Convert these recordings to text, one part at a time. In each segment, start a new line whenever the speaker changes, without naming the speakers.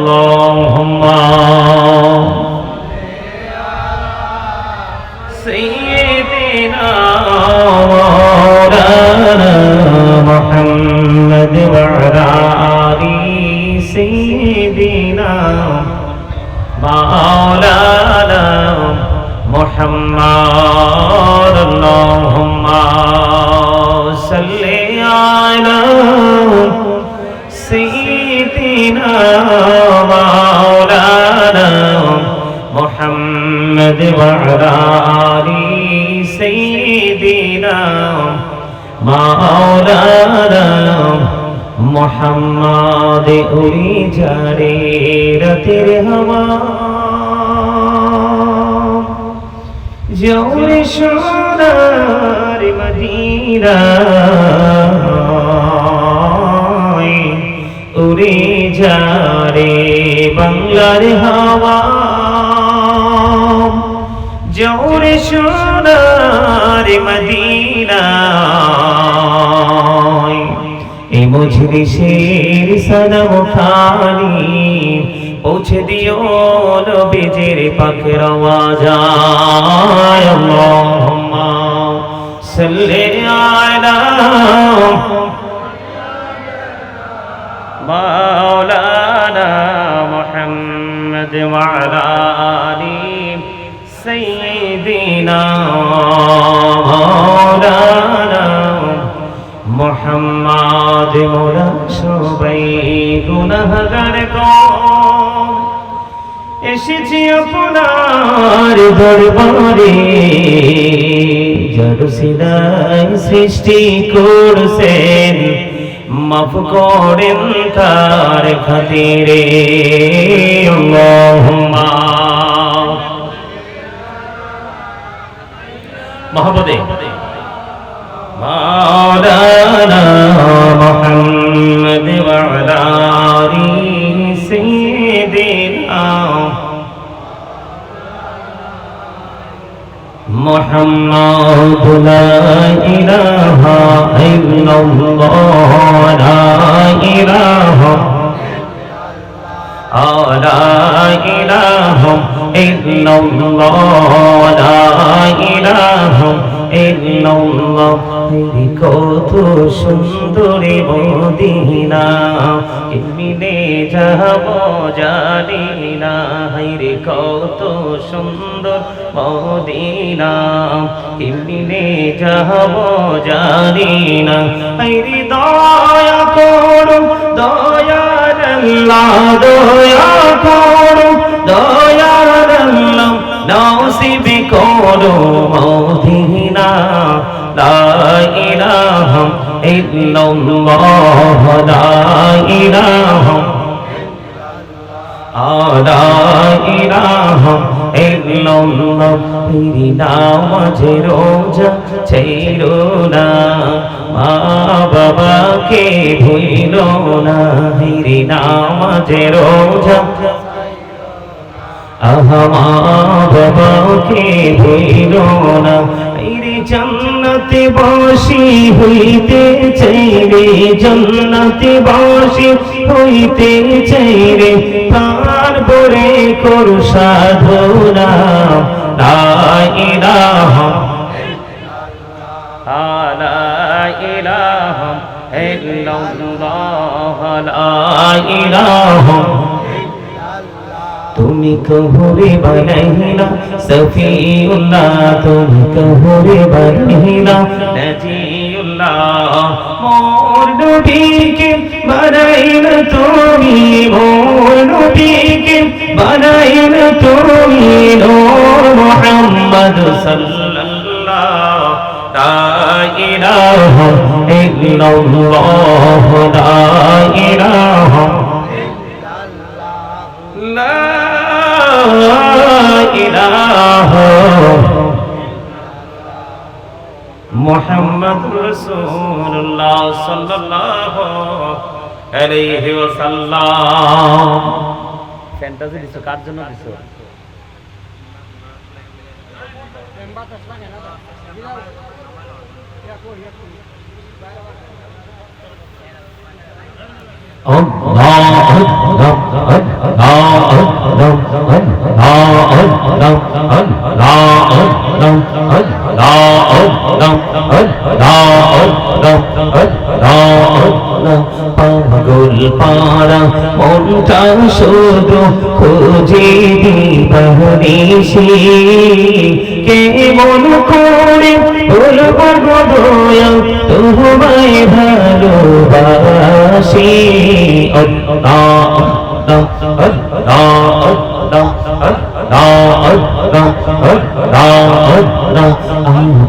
اللهم سيدنا مولانا محمد وعلى آل سيدنا مولانا محمد اللهم صل على سيدنا مولانا محمد وعلى آل سيدنا مولانا محمد উড়ি যারে রাতের হাওয়া জোরে সোনার মদিনা উড়ে যারে বাংলার হাওয়া জোরে সোনার মদিনা এই মজলিসের সালাম খানি পৌঁছে দিও নবীজির পাকের আওয়াজ আল্লাহুম্মা সাল্লি আলা মাওলানা মুহাম্মদ ওয়া আলা আলি সাইয়্যিদিনা মাওলানা মুহাম্মদ মোরা সবাই গুনাহগার কম এসেছি আপনার দরবারে যার সিলাই সৃষ্টি করছেন মাফ করেন তার খাতিরে আল্লাহুম্মা মহব্বতে مولانا محمد وعلى آل سيدنا محمد لا إله إلا الله لا إله لا إله إلا الله لا إله إلا الله কত সুন্দরী মদিনা কেমনে যাব জানি না হায়রে কত সুন্দর মদিনা কেমনে যাব জানি না হায়রে দয়া করো দয়ার আল্লাহ দয়া করো দয়ার আল্লাহ নসিব করো মদিনা লা ইলাহা ইল্লাল্লাহ লা ইলাহা লা ইলাহা ইল্লাল্লাহ তেরি নামাজে রোজা ছেড়ো না মা বাবাকে ভুলো না তেরি নামাজে রোজা আহা মা বাবাকে ভুলো না জন্নতে বাসি হইতে চাইরে জন্নতে বাসি হইতে চাইরে তারপরে করু সাধনা লা ইলাহা লা ইলাহা ইল্লাল্লাহ লা ইলাহা তুমি কহুরে বানাইলা সফিউল্লাহ তুমি কহুরে বানাইলা নাজিউল্লাহ মোর নবীকে বানাইলা তুমি মোর নবীকে বানাইলা তুমি নূর মুহাম্মদ সাল্লাল্লাহ লা ইলাহা ইল্লাল্লাহ লা ইলাহা মুহাম্মাদুর রাসূলুল্লাহ সাল্লাল্লাহু আলাইহি ওয়াসাল্লাম। ফ্যান্টাসি দিছো কার জন্য দিছো? আল্লাহু আকবার মনটা শুধু খুঁজে দিবানিশি কেমন করে বলবো দয়াল তোমায় ভালোবাসি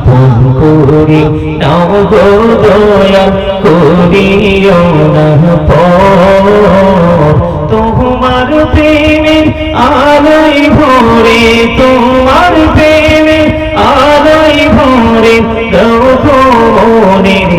আপন করে নাও গো দয়াল করিও না পর তোমার প্রেমের আলোয় ভরে তোমার প্রেমের আলোয় ভরে দাও গো মনের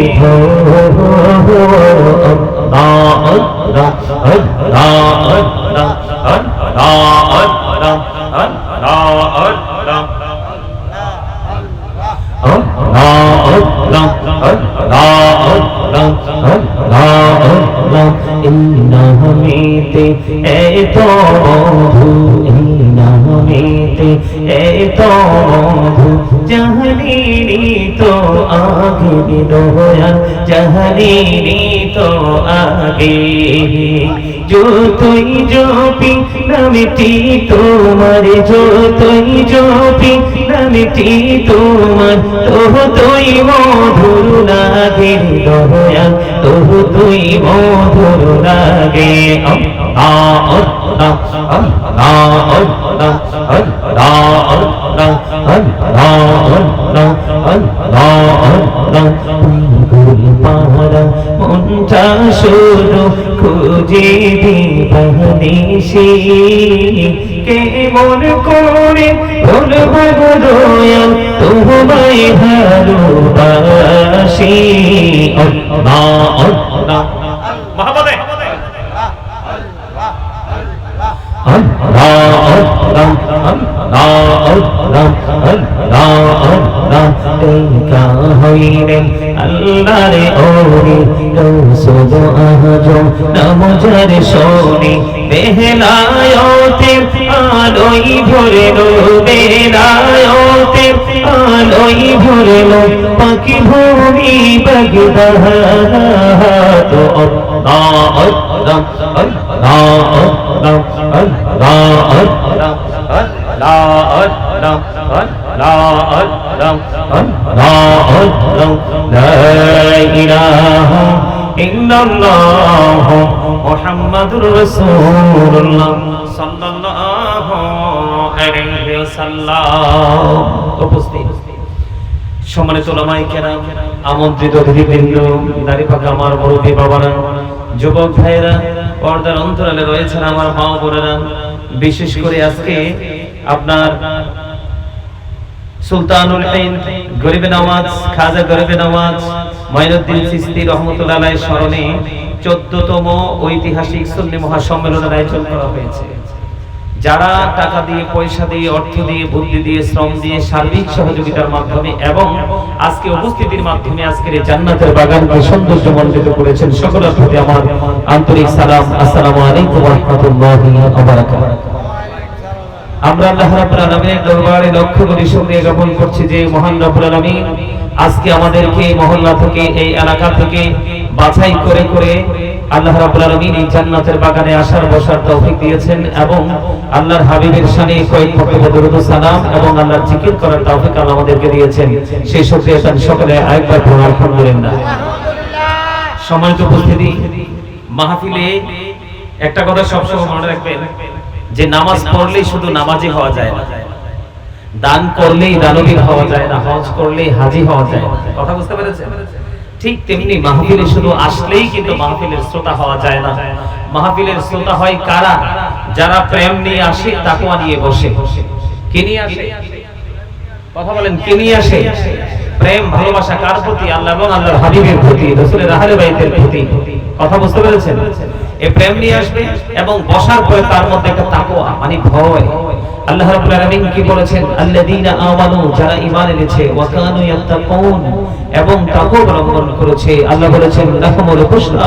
নামেতে এত মধু নামেতে এত মধু জাহানিনি তো আগে দয়াল জাহানিনি তো আগে যতই জপি নামটি তোমার যতই জপি নামটি তোমার ততই মধুর লাগে দয়াল ততই মধুর লাগে মনটা শুধু খুঁজে দিবানিশি কেমন করে বলবো দয়াল তোমায় ভালোবাসি আল্লাহরে ওরে রসুল আজম নামজার শোনে বেহলায়তের আলোই ভরলো বেহলায়তের আলোই ভরলো পাখি ভূমি বাগদাদ আল্লাহ আল্লাহ আল্লাহ মুহাম্মাদুর রাসূলুল্লাহ সাল্লাল্লাহু আলাইহি ওয়াসাল্লাম। উপস্থিত সম্মানিত উলামায়ে কেরাম, আমন্ত্রিত অতিথিবৃন্দ, নারী পাকা আমার মুরব্বী বাবারা, যুবক ভাইয়েরা, পর্দার অন্তরালে রয়েছেন আমার মা বোনেরা, বিশেষ করে আজকে আপনার সুলতানুল হিন্দ গরিবে নওয়াজ খাজা গরিবে নওয়াজ মাইনুদ্দিন চিশতি রহমাতুল্লাহ আলাইহির স্মরণে 14তম ঐতিহাসিক সুন্নি মহাসম্মেলনের আয়োজন করা হয়েছে। যারা টাকা দিয়ে, পয়সা দিয়ে, অর্থ দিয়ে, বুদ্ধি দিয়ে, শ্রম দিয়ে, সার্বিক সহযোগিতার মাধ্যমে এবং আজকে উপস্থিতির মাধ্যমে আজকের এই জান্নাতের বাগানকে সৌন্দর্যমণ্ডিত করেছেন, সকলের প্রতি আমার আন্তরিক সালাম। আসসালামু আলাইকুম ওয়া রাহমাতুল্লাহি ওয়া বারাকাতুহু। আমরা আল্লাহ রাব্বুল আলামিনের দরবারে লক্ষ কোটি শুকরিয়া জ্ঞাপন করছি যে মহান রব্বুল আলামিন আজকে আমাদেরকে এই মহল্লা থেকে, এই এলাকা থেকে বাছাই করে করে আল্লাহ রাব্বুল আলামিন এই জান্নাতের বাগানে আসার বসার তৌফিক দিয়েছেন এবং আল্লাহর হাবিবের শানে কয়েক বক্তব্য দরুদ ও সালাম এবং আল্লাহর জিকির করার তৌফিক আল্লাহ আমাদেরকে দিয়েছেন। সেই শুকরিয়া তান সকলে আরেকবার পড়ুন আলহামদুলিল্লাহ। সম্মানিত উপস্থিতি, মাহফিলে একটা কথা সবসময় মনে রাখবেন যে নামাজ পড়লেই শুধু নামাজি হওয়া যায় না, দান করলেই দানবীর হওয়া যায় না, হজ করলেই হাজী হওয়া যায় না। কথা বুঝতে পেরেছেন? ঠিক তেমনি মাহফিলে শুধু আসলেই কিন্তু মাহফিলের শ্রোতা হওয়া যায় না। মাহফিলের শ্রোতা হয় কারা? যারা প্রেম নিয়ে আসে, তাকওয়া নিয়ে বসে। কে নিয়ে আসে? কথা বলেন, কে নিয়ে আসে? প্রেম ভালোবাসা কার প্রতি? আল্লাহ এবং আল্লাহর হাবিবের প্রতি, রাসূলের আহলে বাইতের প্রতি। কথা বুঝতে পেরেছেন? এই প্রেম নিয়ে আসবে এবং বসার পরে তার মধ্যে একটা তাকওয়া মানে ভয়। আল্লাহ রাব্বুল আলামিন কি বলেছেন? আল্লাযীনা আমানু, যারা ঈমান এনেছে, ওয়া কানু ইয়াত্তাকুন, এবং তাকওয়া অবলম্বন করেছে। আল্লাহ বলেছেন লাহুমুল হুসনা,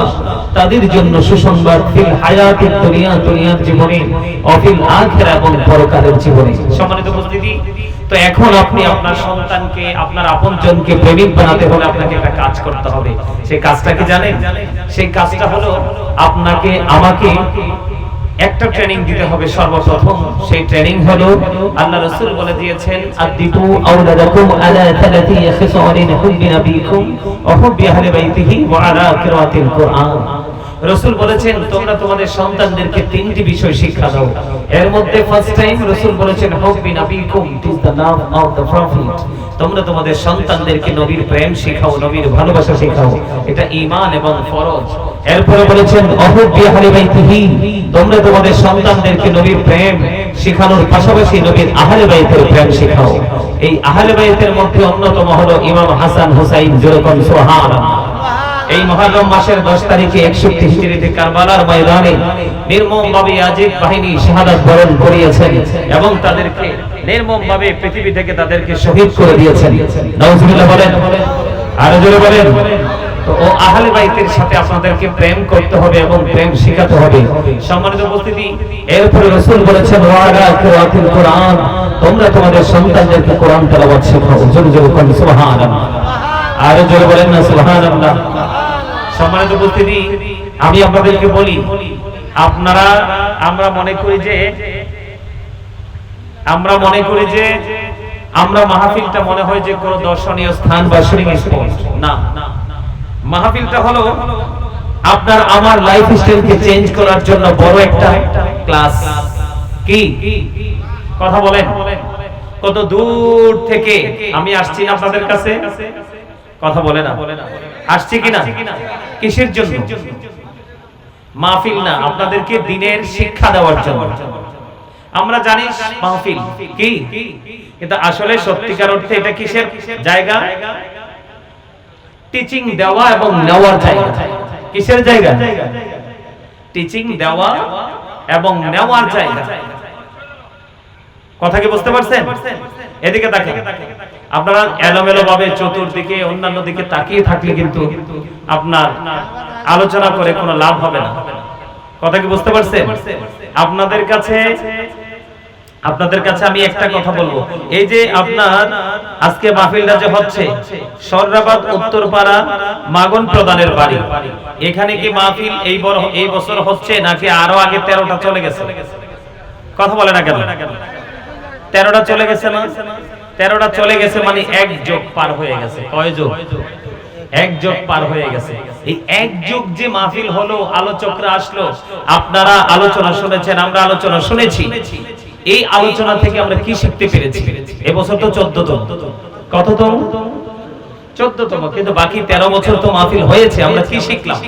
তাদের জন্য সুসংবাদ, ফিল হায়াতিদ দুনিয়া, দুনিয়ার জীবনে, ও ফিল আখিরা, এবং পরকালের জীবনে। সম্মানিত উপস্থিতি, তো এখন আপনি আপনার সন্তানকে, আপনার আপনজনকে প্রেমিক বানাতে হলে আপনাকে একটা কাজ করতে হবে। সেই কাজটা কি জানেন? সেই কাজটা হলো আপনাকে আমাকে একটা ট্রেনিং দিতে হবে সর্বপ্রথম। সেই ট্রেনিং হলো আল্লাহ রাসূল বলে দিয়েছেন, আদিবু আওলাদাকুম আলা তালাতি খিসালিন হুব্বি নবিকুম ওয়া হুব্বি আহলি বাইতিহি ওয়া আলা কিরাতিল কুরআন। রাসূল বলেছেন তোমরা তোমাদের সন্তানদেরকে তিনটি বিষয় শিক্ষা দাও। এর মধ্যে ফার্স্ট টাইম রাসূল বলেছেন হুব্বি নবিকুম, it is the love of the prophet. তোমরা তোমাদের সন্তানদেরকে নবীর প্রেম শেখাও, নবীর ভালোবাসা শেখাও, এটা ঈমান এবং ফরজ। এরপরে বলেছেন অহুব্বি আহলি বাইতিহি, তোমরা তোমাদের সন্তানদেরকে নবীর প্রেম শেখানোর পাশাপাশি নবীর আহলে বাইতের প্রেম শেখাও। এই আহলে বাইতের মধ্যে অন্যতম হলো ইমাম হাসান হুসাইন, যেরকম সুবহানাল্লাহ। এই মুহররম মাসের 10 তারিখে 61 হিজরিতে কারবালার ময়দানে নির্মমভাবে ইয়াজিদ বাহিনী শাহাদাত বরণ করিয়েছেন এবং তাদেরকে নির্মমভাবে পৃথিবী থেকে তাদেরকে শহীদ করে দিয়েছেন। নাউজুবিল্লাহ বলেন, আর জোরে বলেন। তো ও আহলে বাইতের সাথে আপনাদেরকে প্রেম করতে হবে এবং প্রেম শেখাতে হবে। সম্মানিত উপস্থিতি, এরপরে রাসূল বলেছেন ওয়ালা কিরাতিল কুরআন, তোমরা তোমাদের সন্তানদেরকে কোরআন তেলাওয়াত শেখাও। জোরে জোরে বলেন সুবহানাল্লাহ, আর জোরে বলেন না সুবহানাল্লাহ। সম্মানিত উপস্থিতি, আমি আপনাদেরকে বলি, আমরা মনে করি যে আমরা মাহফিলটা মনে হয় যে কোনো দর্শনীয় স্থান বা শরীর স্পট না। মাহফিলটা হলো আপনার আমার লাইফস্টাইলকে চেঞ্জ করার জন্য বড় একটা ক্লাস। কি কথা বলেন? কত দূর থেকে আমি আসছি আপনাদের কাছে, কথা বলে না, আসছি কিনা? কিসের জন্য? মাহফিল না, আপনাদেরকে দ্বীনের শিক্ষা দেওয়ার জন্য। আমরা জানি মাহফিল কি, কিন্তু আসলে সত্যিকার অর্থে এটা কিসের জায়গা? টিচিং দেওয়া এবং নেওয়ার জায়গা। কিসের জায়গা? টিচিং দেওয়া এবং নেওয়ার জায়গা। কথা কি বুঝতে পারছেন? এদিকে তাকান। আপনারা এলোমেলো ভাবে চতুর্দিকে অন্যান্য দিকে তাকিয়ে থাকলে কিন্তু আপনার আলোচনা করে কোনো লাভ হবে না। কথা কি বুঝতে পারছেন? আপনাদের কাছে আমি একটা কথা বলবো, এই যে আপনার আজকে মাহফিলটা যে হচ্ছে সররাবাদ উত্তরপাড়া মাগন প্রধানের বাড়ি, এখানে কি মাহফিল এই বছর হচ্ছে নাকি আরো আগে 13টা চলে গেছে? কথা বলে না কেন? 13টা চলে গেছে না? 13টা চলে গেছে মানে এক যোগ পার হয়ে গেছে। কয় যোগ? এক যোগ পার হয়ে গেছে। এই এক যোগ যে মাহফিল হলো, আলোচকরা আসলো, আপনারা আলোচনা শুনেছেন, আমরা আলোচনা শুনেছি। এই আলোচনা থেকে আমরা কি শিখতে পেরেছি? এবছর তো 14তম। কততম? 14তম। কিন্তু বাকি 13 বছর তো মাহফিল হয়েছে, আমরা কি শিখলাম?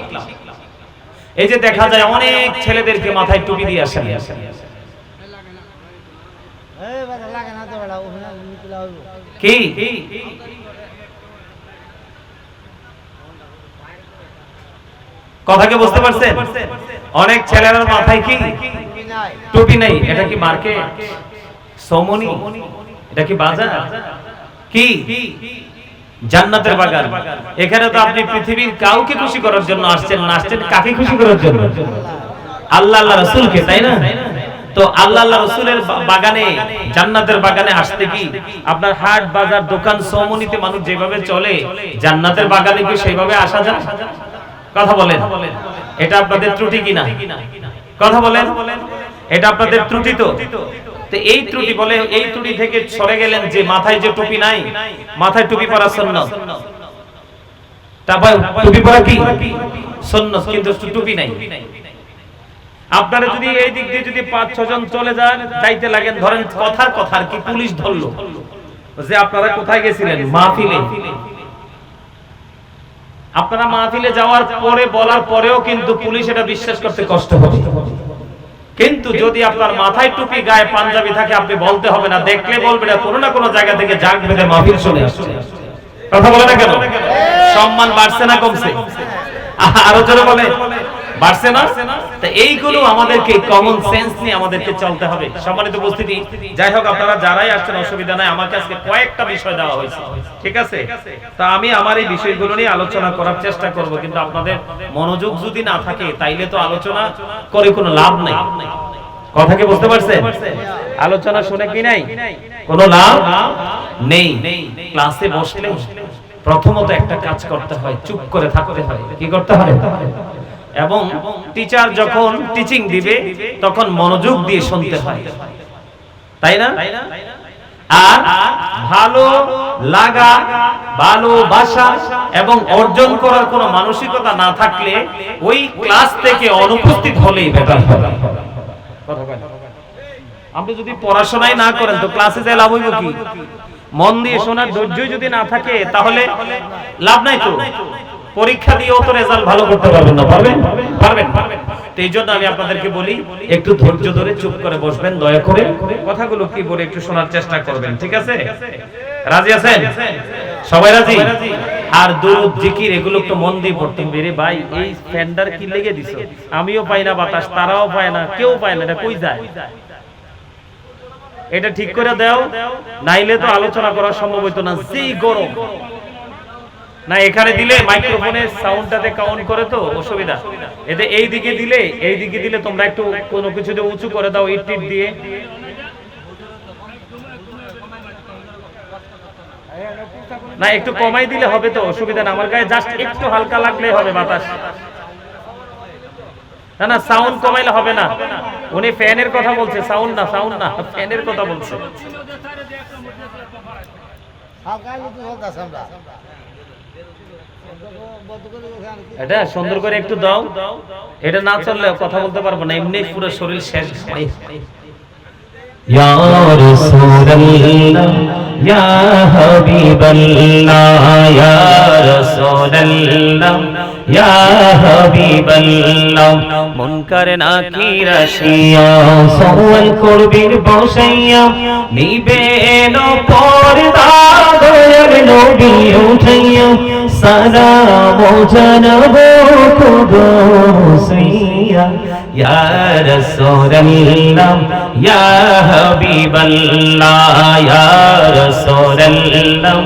এই যে দেখা যায় অনেক ছেলেদেরকে মাথায় টুপি দিয়ে আসেন, কি কথা কি বুঝতে পারছেন? অনেক ছেলের মাথায় কি টুপি নাই। এটা কি মার্কেট? সমনি? এটা কি বাজার? কি জান্নাতের বাগান? এখানে তো আপনি পৃথিবীর কাউকে খুশি করার জন্য আসছেন না, আসছেন কাকে খুশি করার জন্য? আল্লাহ আল্লাহ রাসূলকে, তাই না? তো আল্লাহ আল্লাহ রাসূলের বাগানে, জান্নাতের বাগানে আসতে কি আপনার হাট বাজার দোকান সমনিতে মানুষ যেভাবে চলে, জান্নাতের বাগানে কি সেইভাবে আসা যায়? কথা বলেন, এটা আপনাদের ত্রুটি কিনা? কথা বলেন, এটা আপনাদের ত্রুটি তো? এই ত্রুটি বলে, এই ত্রুটি থেকে সরে গেলেন যে মাথায় যে টুপি নাই, মাথায় টুপি পরা সুন্নাত। তারপর টুপি পরা কি সুন্নাত, কিন্তু টুপি নাই। আপনারা যদি এই দিক দিয়ে যদি 5-6 জন চলে যাইতে লাগেন, ধরেন কথার কি পুলিশ ধরলো যে আপনারা কোথায় গেছিলেন? মাহফিলে। আপনারা মাহফিলে যাওয়ার পরে বলার পরেও কিন্তু পুলিশ এটা বিশ্বাস করতে কষ্ট হবে। কিন্তু যদি আপনার মাথায় টুপি গায়ে পাঞ্জাবি থাকে, আপনি বলতে হবে না, দেখলে বলবে না কোনো না কোনো জায়গা থেকে জাগ বেঁধে মাহফিল শুনে আসছে। কথা বলে না কেন? সম্মান বাড়ছে না কমছে? আরো জোরে বলে, বাড়ছে না? তো এইগুলো আমাদেরকে কমন সেন্স নিয়ে আমাদেরকে চলতে হবে। সম্মানিত উপস্থিতি, যাই হোক, আপনারা যারাই আসছেন অসুবিধা নাই, আমাকে আজকে কয়েকটা বিষয় দেওয়া হয়েছে, ঠিক আছে? তা আমি আমার এই বিষয়গুলো নিয়ে আলোচনা করার চেষ্টা করব, কিন্তু আপনাদের মনোযোগ যদি না থাকে তাইলে তো আলোচনা করে কোনো লাভ নাই। কথা কি বুঝতে পারছেন? আলোচনা শুনে কি নাই কোনো লাভ নেই। ক্লাসে বসলে প্রথমত একটা কাজ করতে হয়, চুপ করে থাকতে হয়। কি করতে হয়? এবং টিচার যখন টিচিং দিবে তখন মনোযোগ দিয়ে শুনতে হয়, তাই না? আর ভালো লাগা, ভালোবাসা এবং অর্জন করার কোনো মানসিকতা না থাকলে ওই ক্লাস থেকে অনুপস্থিত হলেই বেটার হবে। আপনি যদি পড়াশোনাই না করেন তো ক্লাসে যাই লাভ হইব কি? মন দিয়ে শোনার ধৈর্য যদি না থাকে তাহলে লাভ নাই তো। পরীক্ষা দিয়েও তো রেজাল্ট ভালো করতে পারবেন না। পারবেন? পারবেন। তো এই জন্য আমি আপনাদেরকে বলি একটু ধৈর্য ধরে চুপ করে বসবেন, দয়া করে কথাগুলো কি বলে একটু শোনার চেষ্টা করবেন, ঠিক আছে? রাজি আছেন সবাই? রাজি? আর দুরূদ জিকির এগুলো একটু মন দিয়ে পড়তে হবে। রে ভাই, এই ফ্যানটার কি লেগে দিছো? আমিও পাই না বাতাস, তারাও পায় না, কেউ পায় না, এটা কই যায়? এটা ঠিক করে দাও, নাইলে তো আলোচনা করা সম্ভব হইতো না। যেই গরম না, এখানে দিলে মাইক্রোফোনের সাউন্ডটাতে কাউন্ট করে তো অসুবিধা। এতে এই দিকে দিলে তোমরা একটু কোনো কিছুতে উঁচু করে দাও, ইট দিয়ে। না, একটু কমাই দিলে হবে তো, অসুবিধা না। আমার গায়ে জাস্ট একটু হালকা লাগলে হবে বাতাস। না না, সাউন্ড কমাইলে হবে না। উনি ফ্যানের কথা বলছে, সাউন্ড না, ফ্যানের কথা বলছে। এটা সুন্দর করে একটু দাও, এটা না চললে কথা বলতে পারবো না, এমনি পুরো শরীর শেষ। ইয়া রাসূলুল্লাহ ইয়া হাবিবাল্লাহ ইয়া রাসূলুল্লাহ ইয়া হাবিবাল্লাহ, মুনকার নাকির আসিয়া সওয়াল করবির বসাইয়া নিবেন পর্দা দয়ার নবী উঠাইয়া সালাম জানাবো কুদুসিয়া। ইয়া রাসূলুল্লাহ ইয়া হাবিবাল্লাহ ইয়া রাসূলুল্লাহ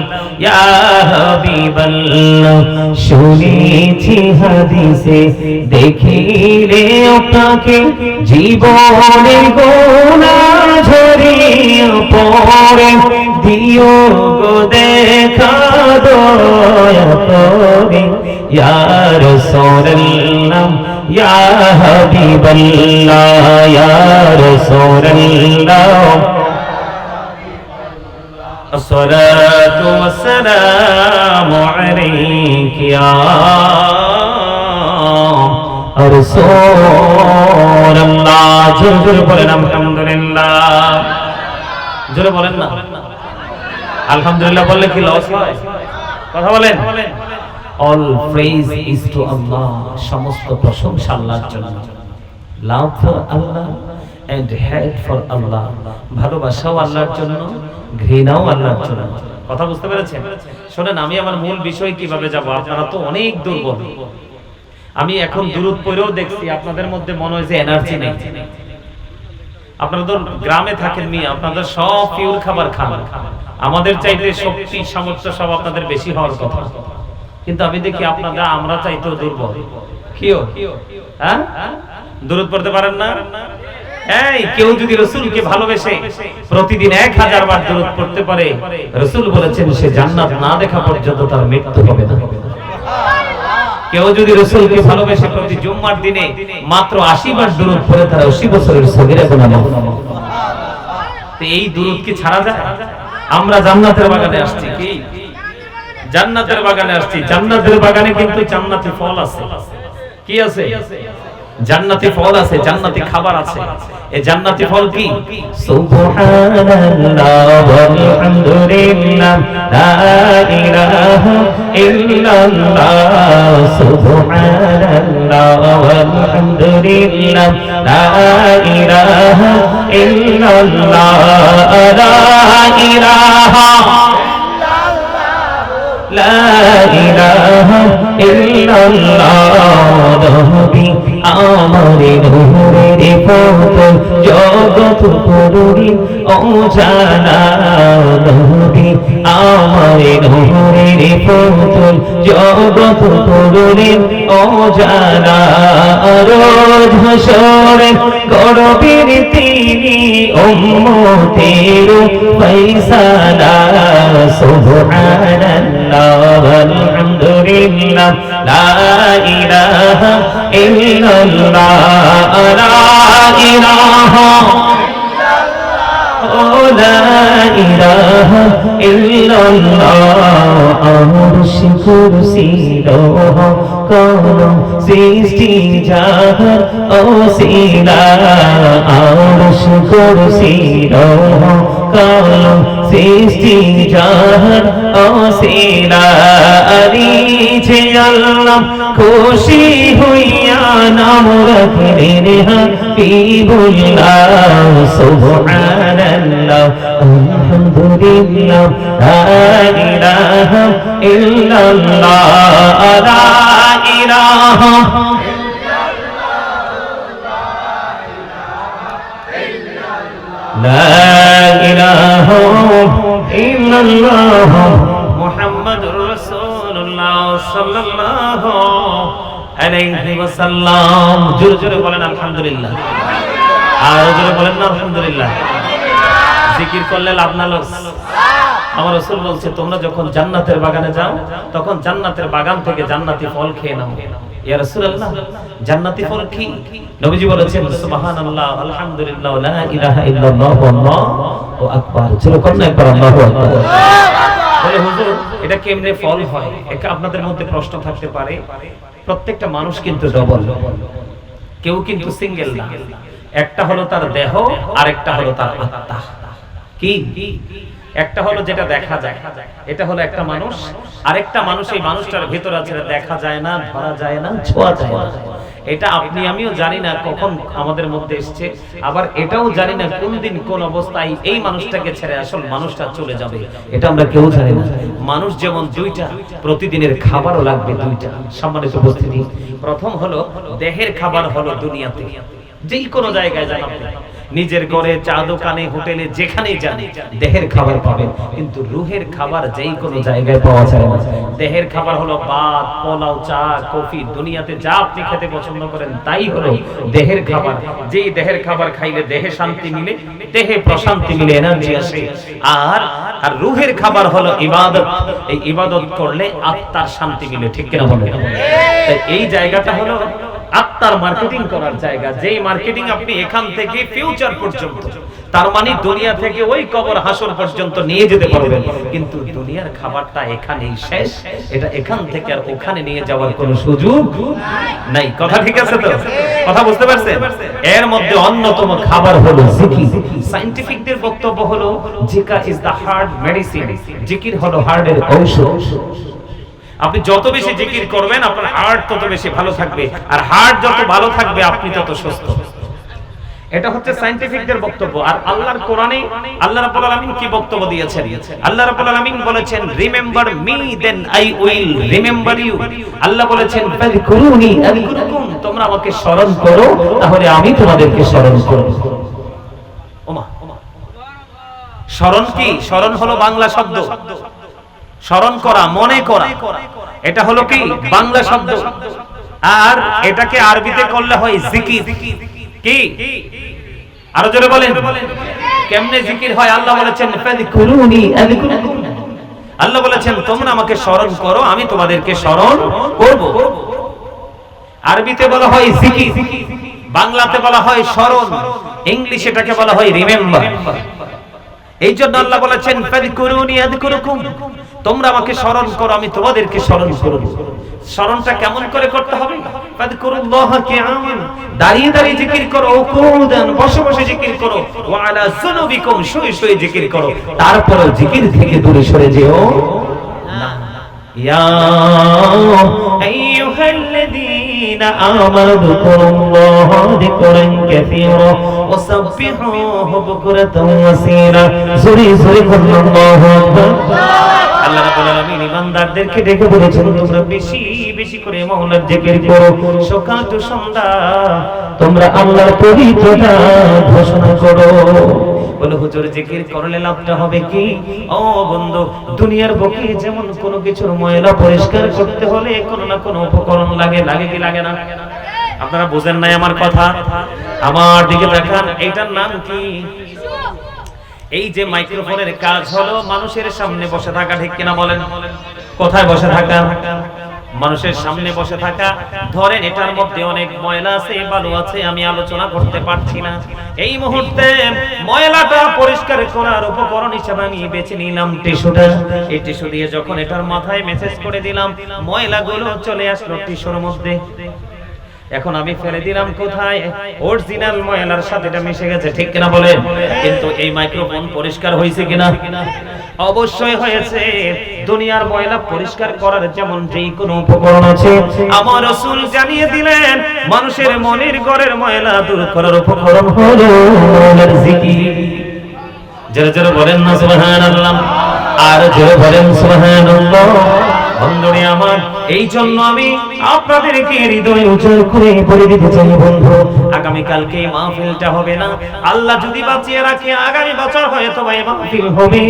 ইয়া হাবিবাল্লাহ, শুনেছি হাদিসে দেখিলে আপনাকে জীবনের গুনাহ ঝরিয়ে পড়ে, দিও গো দেখা দয়া করে। ইয়া রাসূলুল্লাহ ইয়া হাবিবাল্লাহ ইয়া রাসূলুল্লাহ, আসসালাতু ওয়াসসালামু আলাইকা ইয়া রাসূলুল্লাহ। জোরে বলেন আলহামদুলিল্লাহ। জোরে বলেন না, আলহামদুলিল্লাহ বললে কি লস হয়? কথা বলেন। All praise is to Allah, সমস্ত প্রশংসা আল্লাহর জন্য। Love for Allah and hate for Allah, ভালোবাসাও আল্লাহর জন্য, ঘৃণাও আল্লাহর জন্য। কথা বুঝতে পেরেছেন? শুনেন, আমি আমার মূল বিষয় কিভাবে যাব। আপনারা তো অনেক দুর্বল। আমি এখন দুরূদ পড়েও দেখছি আপনাদের মধ্যে মনে হয় যে এনার্জি নেই। আপনারা তো গ্রামে থাকেন, আপনাদের সব পিওর খাবার খান, আমাদের চাইতে শক্তি সামর্থ্য সব আপনাদের বেশি হওয়ার কথা, কিন্তু আমি দেখি আপনারা আমরা চাইতেও দুর্বল। কিও হ্যাঁ, দুরূদ পড়তে পারেন না? এই কেউ যদি রাসূলকে ভালোবেসে প্রতিদিন 1000 বার দুরূদ পড়তে পারে, রাসূল বলেছেন সে জান্নাত না দেখা পর্যন্ত তার মৃত্যু হবে না। কেউ যদি রাসূলকে ভালোবেসে প্রতি জুম্মার দিনে মাত্র 80 বার দুরূদ পড়ে, তার 80 বছরের সগীরা গুনাহ মাফ। তো এই দুরূদ কি ছাড়া যায়? আমরা জান্নাতের বাগানে আসছি, কি জান্নাতের বাগানে আসছি। জান্নাতের বাগানে কিন্তু জান্নাতি ফল আছে। কি আছে? জান্নাতি ফল আছে, জান্নাতি খাবার আছে। এই জান্নাতি ফল কি? সুবহানাল্লাহ ওয়ালহামদুলিল্লাহ লা ইলাহা ইল্লাল্লাহ, সুবহানাল্লাহ ওয়ালহামদুলিল্লাহ লা ইলাহা ইল্লাল্লাহ, লা ইলাহা লা ইলাহা ইল্লাল্লাহ। নবী আমারে নূরের পথ জগৎ পুরী অজানা, নবী আমারে নূরের পথ জগৎ পুরী অজানা। রোজ হাসরে করবেন তিনি উম্মতের ফয়সালা, সুবহানাল্লাহ ওয়ালহামদুলিল্লাহ লা ইলাহা ইল্লাল্লাহ লা ইলাহা লা ইলাহা ইল্লাল্লাহ আরশ কুরসি লৌহ কলম সৃষ্টি জাহান ওসিলা আরশ কুরসি লৌহ কলম সৃষ্টি জাহান ওসিলা আরিছে আল্লাহ খুশি হইয়া নাম রাখলেন হাবিবুল্লাহ সুবহানাল্লাহ আলহামদুলিল্লাহ লা ইলাহা ইল্লাল্লাহ লা ইলাহা লা ইলাহা ইল্লাল্লাহ মুহাম্মাদুর রাসূলুল্লাহ সাল্লাল্লাহু আলাইহি ওয়াসাল্লাম। জোরে জোরে বলেন আলহামদুলিল্লাহ, আর জোরে বলেন না আলহামদুলিল্লাহ। জিকির করলে লাভ না লস? আমার রাসূল বলছে তোমরা যখন জান্নাতের বাগানে যাও তখন জান্নাতের বাগান থেকে জান্নাতি ফল খেয়ে নাও। ইয়া রাসূলুল্লাহ জান্নাতি ফল কি? নবীজি বলেছেন সুবহানাল্লাহ আলহামদুলিল্লাহ লা ইলাহা ইল্লাল্লাহু আল্লাহু আকবার। চলো কোন একবার আল্লাহু আকবার। বলে হুজুর এটা কেমনে ফল হয়? এটা আপনাদের মধ্যে প্রশ্ন থাকতে পারে। প্রত্যেকটা মানুষ কিন্তু ডবল, কেউ কিন্তু সিঙ্গেল না। একটা হলো তার দেহ আর একটা হলো তার আত্মা। কি? একটা হলো যেটা দেখা যায়, এটা হলো একটা মানুষ, আরেকটা মানুষ এই মানুষটার ভিতর আছে দেখা যায় না, ধরা যায় না, ছোঁয়া যায় না। এটা আপনি আমিও জানি না কখন আমাদের মধ্যে এসেছে, আবার এটাও জানি না কোন দিন কোন অবস্থায় এই মানুষটাকে ছেড়ে আসল মানুষটা চলে যাবে, এটা আমরা কেউ জানি না। মানুষ যেমন দুইটা, প্রতিদিনের খাবারও লাগবে দুইটা। সম্মানিত উপস্থিতি, প্রথম হলো দেহের খাবার হলো দুনিয়াতে যেই কোনো জায়গায় যান আপনি, নিজের ঘরে, চা দোকানে, হোটেলে, যেখানেই যান দেহের খাবার পাবেন, কিন্তু রুহের খাবার যেই কোনো জায়গায় পাওয়া যায় না। দেহের খাবার হলো ভাত, পোলাও, চা, কফি, দুনিয়াতে যা আপনি খেতে পছন্দ করেন তাই হলো দেহের খাবার। যেই দেহের খাবার খাইলে দেহে শান্তি মিলে, দেহে প্রশান্তি মিলে, এনার্জি আসে। আর রুহের খাবার হলো ইবাদত। এই ইবাদত করলে আত্মার শান্তি মিলে, ঠিক কিনা বলেন? এই জায়গাটা হলো আত্মার মার্কেটিং করার জায়গা, যেই মার্কেটিং আপনি এখান থেকে ফিউচার পর্যন্ত, তার মানে দুনিয়া থেকে ওই কবর হাসর পর্যন্ত নিয়ে যেতে পারবেন, কিন্তু দুনিয়ার খাবারটা এখানেই শেষ। এটা এখান থেকে আর ওখানে নিয়ে যাওয়ার কোনো সুযোগ নাই। কথা ঠিক আছে তো? কথা বুঝতে পারছেন? এর মধ্যে অন্যতম খাবার হলো জিকির। সায়েন্টিফিকদের বক্তব্য হলো জিকির ইজ দা হার্ট মেডিসিন। জিকির হলো হার্টের ঔষধ। আপনি যত বেশি জিকির করবেন আপনার হার্ট তত বেশি ভালো থাকবে, আর হার্ট যত ভালো থাকবে আপনি তত সুস্থ। এটা হচ্ছে সায়েন্টিফিকদের বক্তব্য। আর আল্লাহর কোরআনে আল্লাহ রাব্বুল আলামিন কি বক্তব্য দিয়েছেন? আল্লাহ রাব্বুল আলামিন বলেছেন remember me then I will remember you. আল্লাহ বলেছেন ফাযকুরুনি আযকুরকুম, তোমরা আমাকে স্মরণ করো তাহলে আমি তোমাদেরকে স্মরণ করব। ওমা স্মরণ কি? স্মরণ হলো বাংলা শব্দ, স্মরণ করা, মনে করা, এটা হলো কি বাংলা শব্দ। আর এটাকে আরবিতে করলে হয় জিকির। কি? আরো জোরে বলেন কেমনে জিকির হয়? আল্লাহ বলেছেন ফাযকুরুনি আযকুরকুম। আল্লাহ বলেছেন তোমরা আমাকে স্মরণ করো আমি তোমাদেরকে স্মরণ করব। আরবিতে বলা হয় জিকির, বাংলাতে বলা হয় স্মরণ, ইংলিশে এটাকে বলা হয় রিমেম্বার। এই জন্য আল্লাহ বলেছেন ফাযকুরুনি আযকুরকুম, তোমরা আমাকে স্মরণ করো আমি তোমাদেরকে স্মরণ করব। স্মরণটা কেমন করে করতে হবে? ফাযকুরুল্লাহ কিয়ামান, দাঁড়িয়ে দাঁড়িয়ে জিকির করো, কুউদান বসে বসে জিকির করো, ওয়া আলা যুনুবিকুম শুয়ে শুয়ে জিকির করো। তারপরে জিকির থেকে দূরে সরে যেও না। ইয়া আইয়ুহাল্লাযীনা আমানু যকুরুল্লাহা যিকরান কাসীরা ওয়া সাব্বিহুহু বুকরাতান ওয়া আসীলা। জোরে জোরে বলুন আল্লাহু আকবার। আল্লাহ রাব্বুল আলামিন ইমানদারদেরকে ডেকে বলেছেন তোমরা বেশি বেশি করে মাওলার জিকির করো, সকাল তো সন্ধ্যা তোমরা আল্লাহর পবিত্রতা ঘোষণা করো। বলে হুজুর জিকির করলে লাভটা হবে কি? ও বন্ধু, দুনিয়ার বুকে যেমন কোনো কিছুর ময়লা পরিষ্কার করতে হলে কোনো না কোনো উপকরণ লাগে, লাগে কি লাগে না? আপনারা বুঝেন নাই আমার কথা? আমার দিকে দেখান, এটার নাম কি? এই যে মাইক্রোফোনের কাজ হলো মানুষের সামনে বসে থাকা, ঠিক কিনা বলেন? কোথায় বসে থাকা? মানুষের সামনে বসে থাকা, ধরেন এটার মধ্যে অনেক ময়লা আছে, বালু আছে, আমি আলোচনা করতে পারছি না, এই মুহূর্তে ময়লাটা পরিষ্কার করার উপকরণ হিসেবে আমি বেছে নিলাম টিস্যুটা। এই টিস্যু দিয়ে যখন এটার মাথায় মেসেজ করে দিলাম, ময়লাগুলো চলে আসলো টিস্যুর মধ্যে। এখন আমি ফেলে দিলাম কোথায়? অরিজিনাল ময়লার সাথে এটা মিশে গেছে, ঠিক কিনা বলেন? কিন্তু এই মাইক্রোফোন পরিষ্কার হয়েছে কিনা? অবশ্যই হয়েছে। দুনিয়ার ময়লা পরিষ্কার করার যেমন যেই কোনো উপকরণ আছে, আমার রাসূল জানিয়ে দিলেন মানুষের মনের ঘরের ময়লা দূর করার উপকরণ হলো মৌলার জিকির। জোরে জোরে বলেন না সুবহানাল্লাহ, আর জোরে বলেন সুবহানাল্লাহ। বন্ধুরে আমার, এই জন্য আমি আপনাদেরকে হৃদয় উজাড় করে বলে দিতে চাই বন্ধু, আগামী কালকে মাহফিলটা হবে না, আল্লাহ যদি বাঁচিয়ে রাখে আগামী বছর হয়তো এই মাহফিল হবে,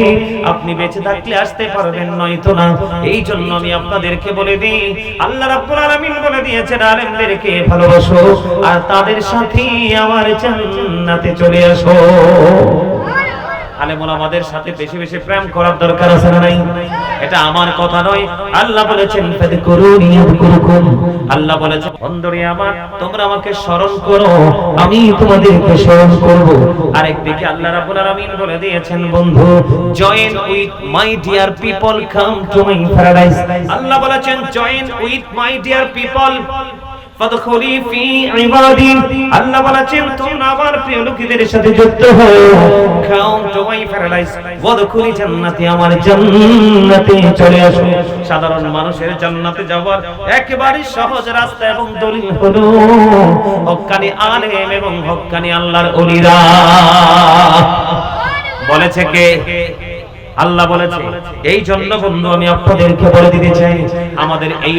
আপনি বেঁচে থাকলে আসতে পারবেন, নয়তো না। এই জন্য আমি আপনাদেরকে বলে দিই, আল্লাহ রাব্বুল আলামিন বলে দিয়েছেন আলেমদেরকে ভালোবাসো আর তাদের সাথে আমার জান্নাতে চলে আসো। আলেম ওলামাদের সাথে বেশি বেশি প্রেম করার দরকার আছে না নাই? এটা আমার কথা নয়, আল্লাহ বলেছেন ফাযকুরুনি আযকুরুকুম। আল্লাহ বলেছেন বন্ধুরে আমার, তোমরা আমাকে স্মরণ করো, আমি তোমাদেরকে স্মরণ করব। আরেকদিকে আল্লাহ রাব্বুল আলামিন বলে দিয়েছেন বন্ধু, join with my dear people, come to my paradise. আল্লাহ বলেছেন join with my dear people ফাদখুলি ফি ইবাদি। আল্লাহ বলেছেন তোমরা আমার প্রিয় লোকদের সাথে যুক্ত হও, কাম টু মাই প্যারাডাইস ওয়াদখুলি জান্নাতি, আমার জান্নাতে চলে আসো। সাধারণ মানুষের জান্নাতে যাওয়ার একেবারে সহজ রাস্তা এবং দলিল হলো হক্কানি আলেম এবং হক্কানি আল্লাহর ওলিরা। বলেছে কে? আল্লাহ বলেছে। এই জন্য বন্ধু আমি আপনাদেরকে বলে দিতে চাই, আমাদের এই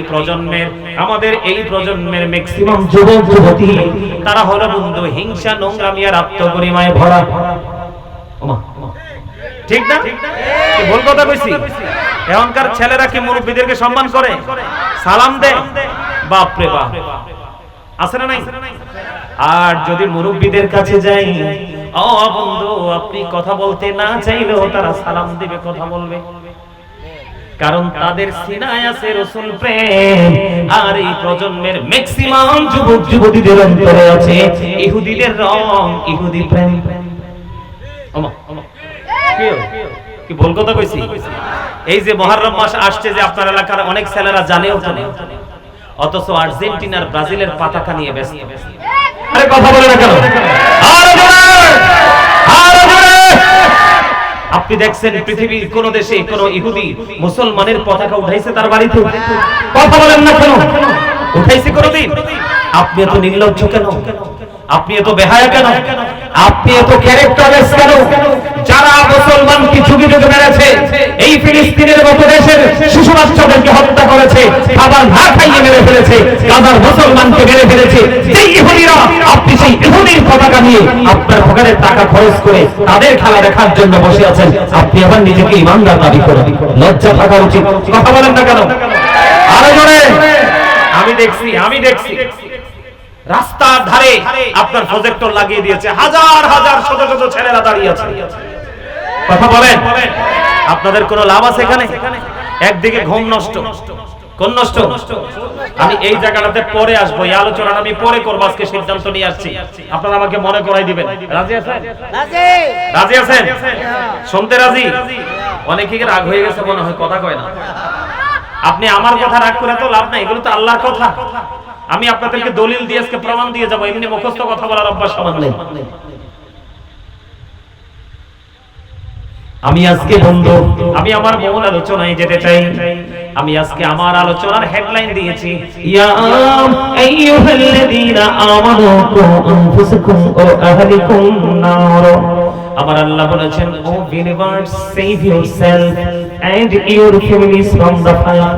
প্রজন্মের ম্যাক্সিমাম যুবক যুবতী তারা হলো বন্ধু হিংসা, নোংরামি আর আত্মগরিমায় ভরা। ঠিক না? কি ভুল কথা কইছি? এখনকার ছেলেরা কি মুরব্বিদেরকে সম্মান করে, সালাম দেয়? বাপ রে বাপ, আছে না নাই? আর যদি মুরব্বিদের কাছে যাই, ও বন্ধু আপনি কথা বলতে না চাইলেও তারা সালাম দিবে, কথা বলবে, কারণ তাদের সিনায় আছে রাসূল প্রেম। আর এই প্রজন্মের ম্যাক্সিমাম যুবক যুবতীদের অন্তরে আছে ইহুদিদের রং, ইহুদি প্রেম। কি ভুল কথা কইছি? এই যে মুহররম মাস আসছে, যে আপনার এলাকার অনেক ছেলেরা জানেও তো না, অথচ আর্জেন্টিনার ব্রাজিলের পতাকা নিয়ে ব্যস্ত। আরে কথা বলে না কেন? আপনি দেখছেন পৃথিবীর কোন দেশে কোন ইহুদি মুসলমানের পতাকা উঠাইছে তার বাড়িতে? কথা বলেন না কেন? উঠাইছে কোনদিন? আপনি এত নির্লজ্জ কেন? আপনি এত বেহায়া কেন? আপনি এত ক্যারেক্টারলেস কেন? যারা মুসলমানকে যুগে যুগে মেরেছে, এই ফিলিস্তিনের মতো দেশের শিশু বাচ্চাদেরকে হত্যা করেছে, খাবার না খাইয়ে মেরে ফেলেছে, গাজার মুসলমানকে মেরে ফেলেছে, সেই ইহুদিরা আপনি সেই ইহুদির পতাকা নিয়ে আপনার পকেটের টাকা খরচ করে তাদের খেলা দেখার জন্য বসে আছেন, আপনি আবার নিজেকে ইমানদার দাবি করেন? লজ্জা থাকা উচিত। কথা বলেন না কেন? আরো জোরে। আমি দেখছি রাস্তার ধারে আপনার প্রজেক্টর লাগিয়ে দিয়েছে, হাজার হাজার শত শত ছেলেরা দাঁড়িয়ে আছে। কথা বলেন, আপনাদের কোনো লাভ আছে এখানে? একদিকে ঘুম নষ্ট, কোন নষ্ট? আমি এই জায়গাটাতে পরে আসবো, এই আলোচনা আমি পরে করব, আজকে সিদ্ধান্ত নিয়ে আসছি, আপনারা আমাকে মনে করাই দিবেন। রাজি আছেন? রাজি আছেন? শুনতে রাজি? অনেকে রাগ হয়ে গেছে মনে হয়, কথা কয় না। আপনি আমার কথা রাগ করে তো লাভ নাই, এগুলো তো আল্লাহর কথা। আমি আপনাদেরকে দলিল দিয়ে আজকে প্রমাণ দিয়ে যাবো, এমনি মুখস্থ কথা বলার অভ্যাস আমার নেই। আমি আজকে বন্ধু আমি আমার মূল আলোচনায় যেতে চাই। আমি আজকে আমার আলোচনার হেডলাইন দিয়েছি, ইয়া আইয়ুহাল্লাযীনা আমানু কু আনফুসাকুম ওয়া আহলিকুম নার। আমার আল্লাহ বলেছেন, ও believers, save yourself and your families from the fire।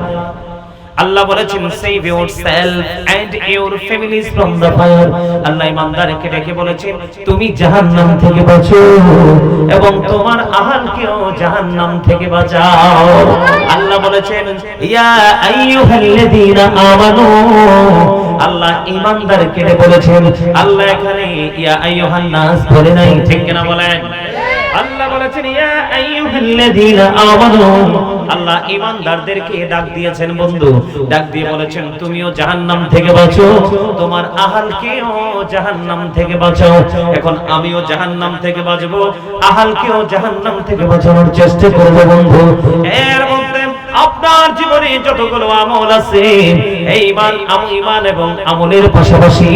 আল্লাহ বলেছেন save yourself and your families from the fire. আল্লাহ ইমানদারকে ডেকে বলেছেন তুমি জাহান্নাম থেকে বাঁচো এবং তোমার আহলকেও জাহান্নাম থেকে বাঁচাও। আল্লাহ বলেছেন ইয়া আইয়ুহাল্লাযীনা আমানু। আল্লাহ ইমানদারকে ডেকে বলেছেন, আল্লাহ এখানে ইয়া আইয়ুহান নাস বলে নাই, ঠিক কিনা বলেন? আল্লাহ বলেছেন বলেছেন ইয়া আইয়ুহাল্লাযীনা আমানু, আল্লাহ ঈমানদারদেরকে ডাক দিয়েছেন বন্ধু, ডাক দিয়ে বলেছেন তুমিও জাহান্নাম থেকে বাঁচো, তোমার আহালকেও জাহান্নাম থেকে বাঁচাও। এখন আমিও জাহান্নাম থেকে বাঁচবো, আহালকেও জাহান্নাম থেকে বাঁচানোর চেষ্টা করব বন্ধু। এর মধ্যে আপনার জীবনে যতগুলো আমল আছে, এই ঈমান এবং আমলের পাশাপাশি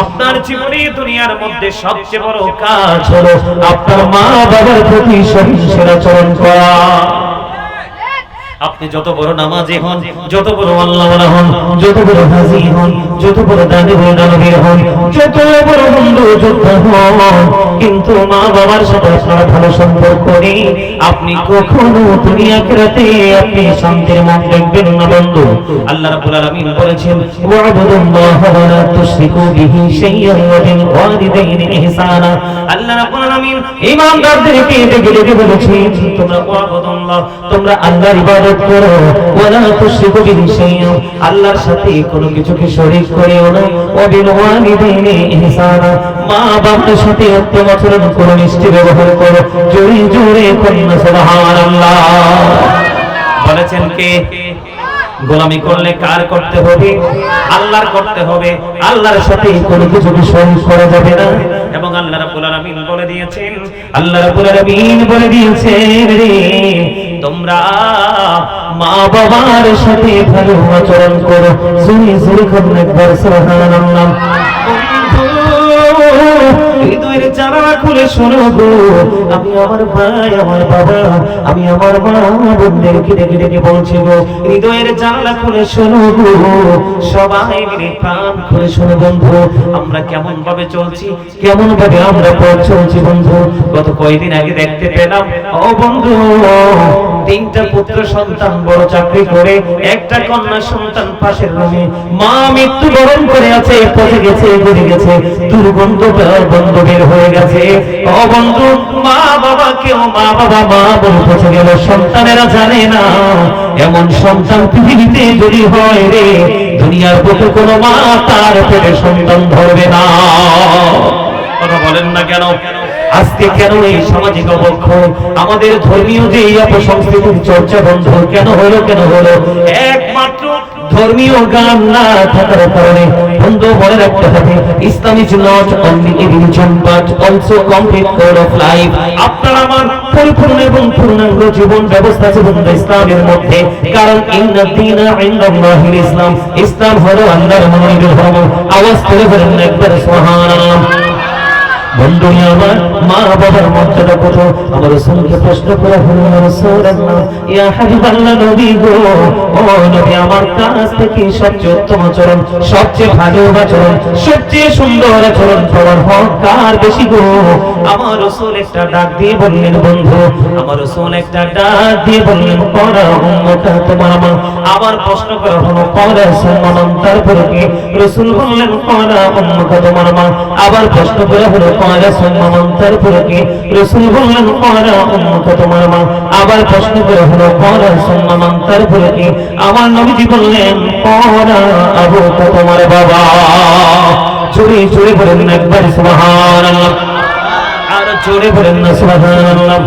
আপনার জীবনে দুনিয়ার মধ্যে সবচেয়ে বড় কাজ হলো আপনার মা বাবার প্রতি সহিষ্ণুতা আচরণ করা। আপনি যত বড় নামাজি হন, যত বড় আল্লাহওয়ালা হন, যত বড় হাজী হন, যত বড় দানবীর হন, যত বড় বন্ধু যোদ্ধা হন, কিন্তু মা বাবার সাথে আপনার ভালো সম্পর্ক নেই, আপনি কখনো দুনিয়া আখিরাতে আপনি শান্তির মুখ দেখবেন না বন্ধু। আল্লাহ রাব্বুল আলামিন বলেছেন ওয়া'বুদুল্লাহ ওয়া লা তুশরিকু বিহি শাইয়্যান ওয়া বিল ওয়ালিদাইনি ইহসানা। আল্লাহ রাব্বুল আলামিন ঈমানদারদেরকে ডেকে ডেকে বলেছেন তোমরা ওয়া'বুদুল্লাহ, তোমরা আল্লাহর ইবাদত করো, ওয়া লা তুশরিকু বিহি শাইয়্যান, আল্লাহর সাথে কোনো কিছুকে শরীক করিও না, ওয়া বিল ওয়ালিদাইনি ইহসানা, মা বাবার সাথে উত্তম আচরণ করো, মিষ্টি ব্যবহার করো। জোরে জোরে কন্যা সুবহানাল্লাহ। বলেছেন কে? গোলামি করলে কার করতে হবে? আল্লাহর করতে হবে, আল্লাহর সাথে কোনো কিছুকে শরীক করা যাবে না। এবং আল্লাহ রাব্বুল আলামিন বলে দিয়েছেন, আল্লাহ রাব্বুল আলামিন বলে দিয়েছেন রে তোমরা মা বাবার সাথে ভালো আচরণ করো। জোরে জোরে কন্যা একবার সুবহানাল্লাহ। হৃদয়ের জানালা খুলে শোনো গো, আমি আমার ভাই, আমার বাবা, আমি আমার মা বোনদেরকে ডেকে ডেকে বলছি গো, হৃদয়ের জানালা খুলে শোনো গো, সবাই মিলে প্রাণ খুলে শোনো বন্ধু, আমরা কেমন ভাবে চলছি, কেমন ভাবে আমরা পথ চলছি বন্ধু। গত কয়েকদিন আগে দেখতে পেলাম ও বন্ধু, 3টা পুত্র সন্তান বড় চাকরি করে, একটা কন্যা সন্তান পাশের রুমে, মা মৃত্যুবরণ করে আছে, পচে গেছে, গড়ে গেছে, দুর্গন্ধ বের হয়ে গেছে। ও বন্ধু, মা বাবা কেউ মা বাবা মা বলে পচে গেল, সন্তানেরা জানে না এমন সন্তান পৃথিবীতে যদি হয় রে, দুনিয়ার বুকে কোনো মা তার পেটে সন্তান ধরবে না। কথা বলেন না কেন? আজকে কেন এই সামাজিক অবক্ষয়, আমাদের ধর্মীয় যে এই অপসংস্কৃতির চর্চা বন্ধ কেন হলো? একমাত্র ধর্মীয় গান না থাকার কারণে বন্ধু। মনে রাখতে হবে, Islam is not only a religion but also complete code of life. আপনার আমার পরিপূর্ণ এবং পূর্ণাঙ্গ জীবন ব্যবস্থা আছে বন্ধু ইসলামের মধ্যে, কারণ ইন্না দীনা ইনদাল্লাহিল ইসলাম, ইসলাম হলো আল্লাহর মনোনীত ধর্ম। আওয়াজ করে বলেন একবার সুবহানাল্লাহ। বন্ধু আমার মা বাবার মর্যাদা কত? আমার রাসূলকে প্রশ্ন করা হলো, ইয়া রাসূলুল্লাহ, ইয়া হাবিবাল্লাহ, নবী গো, ও নবী, আমার কাছ থেকে সবচেয়ে উত্তম আচরণ, সবচেয়ে ভালো আচরণ, সবচেয়ে সুন্দর আচরণ করার হক কার বেশি গো? আমার রাসূল একটা ডাক দিয়ে বললেন বন্ধু, আমার রাসূল একটা ডাক দিয়ে বললেন করা উম্মতা তোমার মা। আবার প্রশ্ন করা হলো করা সুন্নান, তারপরে কি? রাসূল বললেন করা উম্মতা তোমার মা। আবার প্রশ্ন করা হলো করা সুন্নান, তারপরে কি? রাসূল বললেন করা উম্মতা তোমার মা। আবার প্রশ্ন করা হলো করা সুন্নান, তারপরে কি? আমার নবীজি বললেন করা আবুকা তোমার বাবা। জোরে জোরে বলেন একবার সুবহানাল্লাহ, আর জোরে বলেন না সুবহানাল্লাহ।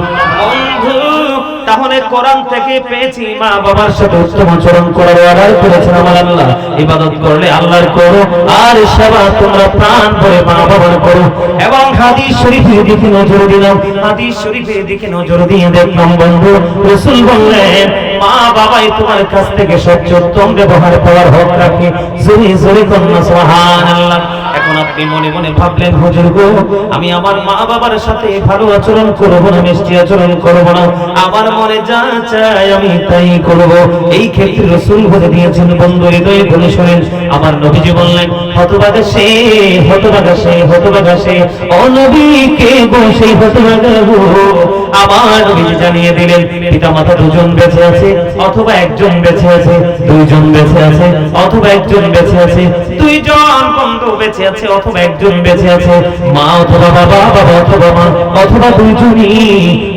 তাহলে কোরআন থেকে পেয়েছি মা বাবার সাথে উত্তম আচরণ করার অর্ডার করেছেন আমার আল্লাহ। ইবাদত করলে আল্লাহর করো, আর সেবা তোমরা প্রাণ ভরে মা বাবার করো। এবং হাদিস শরীফের দিকে নজর দিলাম, হাদিস শরীফের দিকে নজর দিয়ে দেখলাম বন্ধু, রাসূল বললেন মা বাবাই তোমার কাছ থেকে সবচেয়ে উত্তম ব্যবহার করার হক রাখে। জোরে জোরে কন্যা সুবহানাল্লাহ। এখন আপনি মনে মনে ভাবলেন হুজুর গো, আমি আমার মা বাবার সাথে ভালো আচরণ করব না, মিষ্টি আচরণ করব না, আমার মনে যা চায় আমি তাই করব। এই ক্ষেত্রে রাসূল বলে দিয়েছেন বন্ধু, হৃদয়ে বলে শুনেন, আমার নবীজি বললেন হতভাগা সে, হতভাগা সে, হতভাগা সে। ও নবী, কে গো সেই হতভাগা গো? আমার নবীজি জানিয়ে দিলেন পিতামাতা দুজন বেঁচে আছে, অথবা একজন বেঁচে আছে, দুইজন বেঁচে আছে, অথবা একজন বেঁচে আছে, দুইজন বন্ধু বেঁচে আছে, অথবা একজন বেঁচে আছে, মা অথবা বাবা, বাবা অথবা মা, অথবা দুইজনই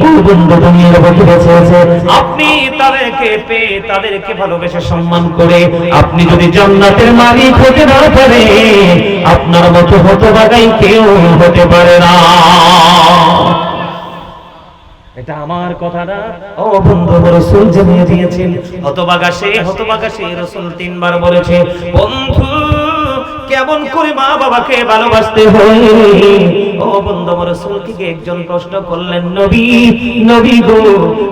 ও বন্ধু দুনিয়ার মধ্যে বেঁচে আছে। আপনি তাদেরকে পেয়ে, তাদেরকে ভালোবেসে সম্মান করে আপনি যদি জান্নাতের মালিক হতে না পারে, আপনার মতো হতভাগাই কেউ হতে পারে না। এটা আমার কথা না, ও বন্ধু রাসূল জানিয়ে দিয়েছেন। হতভাগা সে রাসূল তিনবার বলেছে, বন্ধু কেমন করে মা বাবাকে ভালোবাসতে হয়। ও বন্ধু রাসূলকে একজন প্রশ্ন করলেন, নবী গো,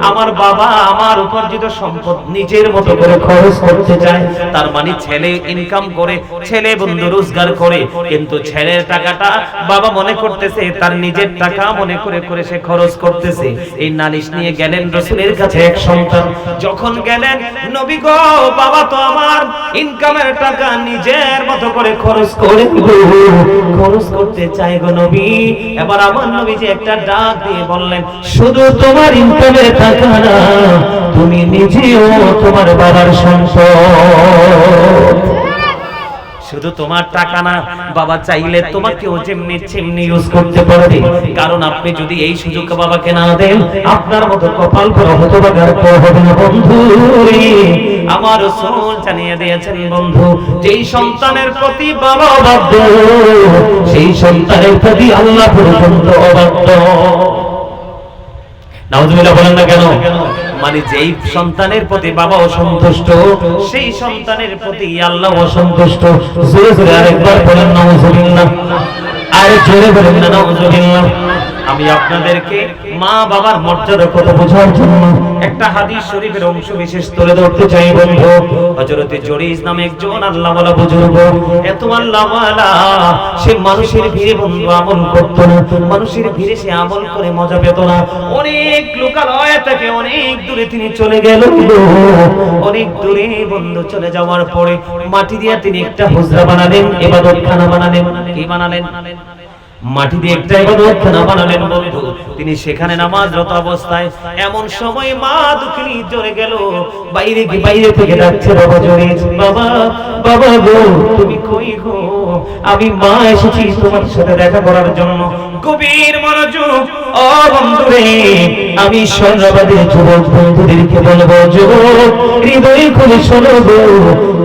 আমার বাবা আমার উপার্জিত সম্পদ নিজের মতো করে খরচ করতে চায়। তার মানে ছেলে ইনকাম করে, ছেলে বন্ধু রোজগার করে, কিন্তু ছেলের টাকাটা বাবা মনে করতেছে তার নিজের টাকা মনে করে করে সে খরচ করতেছে। এই নালিশ নিয়ে গেলেন রাসূলের কাছে এক সন্তান। যখন গেলেন, নবী গো, বাবা তো আমার ইনকামের টাকা নিজের মতো করে খরচ করতে চাই গো নবী। এবার আমার নবীজি একটা ডাক দিয়ে বললেন, শুধু তোমার ইনকামের টাকা না, তুমি নিজেও তোমার বাবার সম্পদ। শুধু তোমার টাকা না, বাবা চাইলে তোমাকেও যেমনি তেমনি ইউজ করতে পারবে। কারণ আপনি যদি এই সুযোগ বাবাকে না দেন, আপনার মতো কপাল পোড়া হতভাগার কেউ হবে না। বন্ধু আমার রাসূল জানিয়ে দিয়েছেন, বন্ধু যেই সন্তানের প্রতি বাবা অবাধ্য, সেই সন্তানের প্রতি আল্লাহ পর্যন্ত অবাধ্য। নাউজুবিল্লাহ বলেন না কেন? মানে যেই সন্তানের প্রতি বাবা অসন্তুষ্ট, সেই সন্তানের প্রতি আল্লাহ অসন্তুষ্ট। জোরে জোরে আরেকবার বলেন নাউজুবিল্লাহ, আরে জোরে বলেন না নাউজুবিল্লাহ। আমি আপনাদেরকে মা বাবার মর্যাদা কত বোঝার জন্য একটা হাদিস শরীফের অংশ বিশেষ তুলে ধরতে চাই বন্ধু। হযরতে জুরাইজ নামে একজন আল্লাহওয়ালা বুজুর্গ, এত আল্লাহওয়ালা, সে মানুষের ভিড়ে বন্ধু আমল করত না। মানুষের ভিড়ে সে আমল করে মজা পেত না। অনেক লোকালয় থেকে অনেক দূরে তিনি চলে গেল। অনেক দূরে বন্ধু চলে যাওয়ার পরে মাটি দিয়ে তিনি একটা হুজরা বানালেন, ইবাদতখানা বানালেন। কি বানালেন? মাটি দিয়ে একটা ইবাদতখানা বানালেন বন্ধু। তিনি সেখানে নামাজরত অবস্থায় এমন সময় মা দুঃখিনী জোরে গেল, বাইরে থেকে ডাকছে, বাবা জুরাইজ, বাবা গো, তুমি কই গো? আমি মা এসেছি তোমার সাথে দেখা করার জন্য। গভীর মনোযোগ, ও বন্ধু রে, আমি সর্ববাদী যুবক বন্ধুদেরকে বলবো, যুবক হৃদয় খুলে শোনো গো।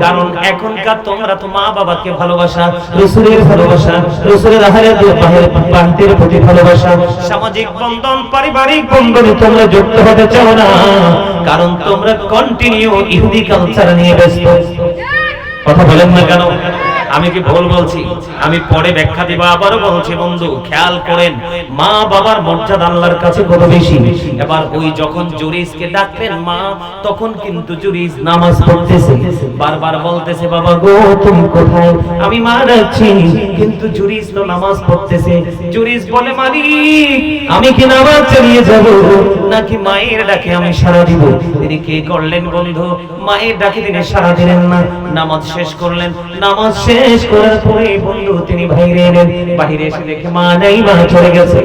কারণ এখনকার তোমরা তো মা বাবাকে ভালোবাসা, রাসূলের ভালোবাসা, রাসূলের বাহিরের প্রতি ভালোবাসা, সামাজিক বন্ধন, পারিবারিক বন্ধনে তোমরা যুক্ত হতে চাও না। কারণ তোমরা কন্টিনিউ ইহুদি কালচার নিয়ে ব্যস্ত। কথা বলেন না কেন? আমি কি ভুল বলছি? আমি পরে ব্যাখ্যা দিব, আবারও বলছি বন্ধু, খেয়াল করেন মা বাবার মর্যাদা আল্লাহর কাছে কত বেশি। এবার ওই যখন জুরাইজকে ডাকলেন মা, তখন কিন্তু জুরাইজ নামাজ পড়তেছে, বারবার বলতেছে, বাবা গো তুমি কোথায়? আমি মা ডাকছি, কিন্তু জুরাইজ তো নামাজ পড়তেছে। জুরাইজ বলে, মালিক আমি কি নামাজ চালিয়ে যাব নাকি মায়ের ডাকে আমি সাড়া দিব? তিনি কি করলেন বন্ধু? মায়ের ডাকে তিনি সাড়া দিলেন না, নামাজ শেষ করলেন। নামাজ শেষ করার পরে বন্ধু তিনি বাইরে এলেন। বাইরে এসে দেখে মা নাই, মা চলে গেছে।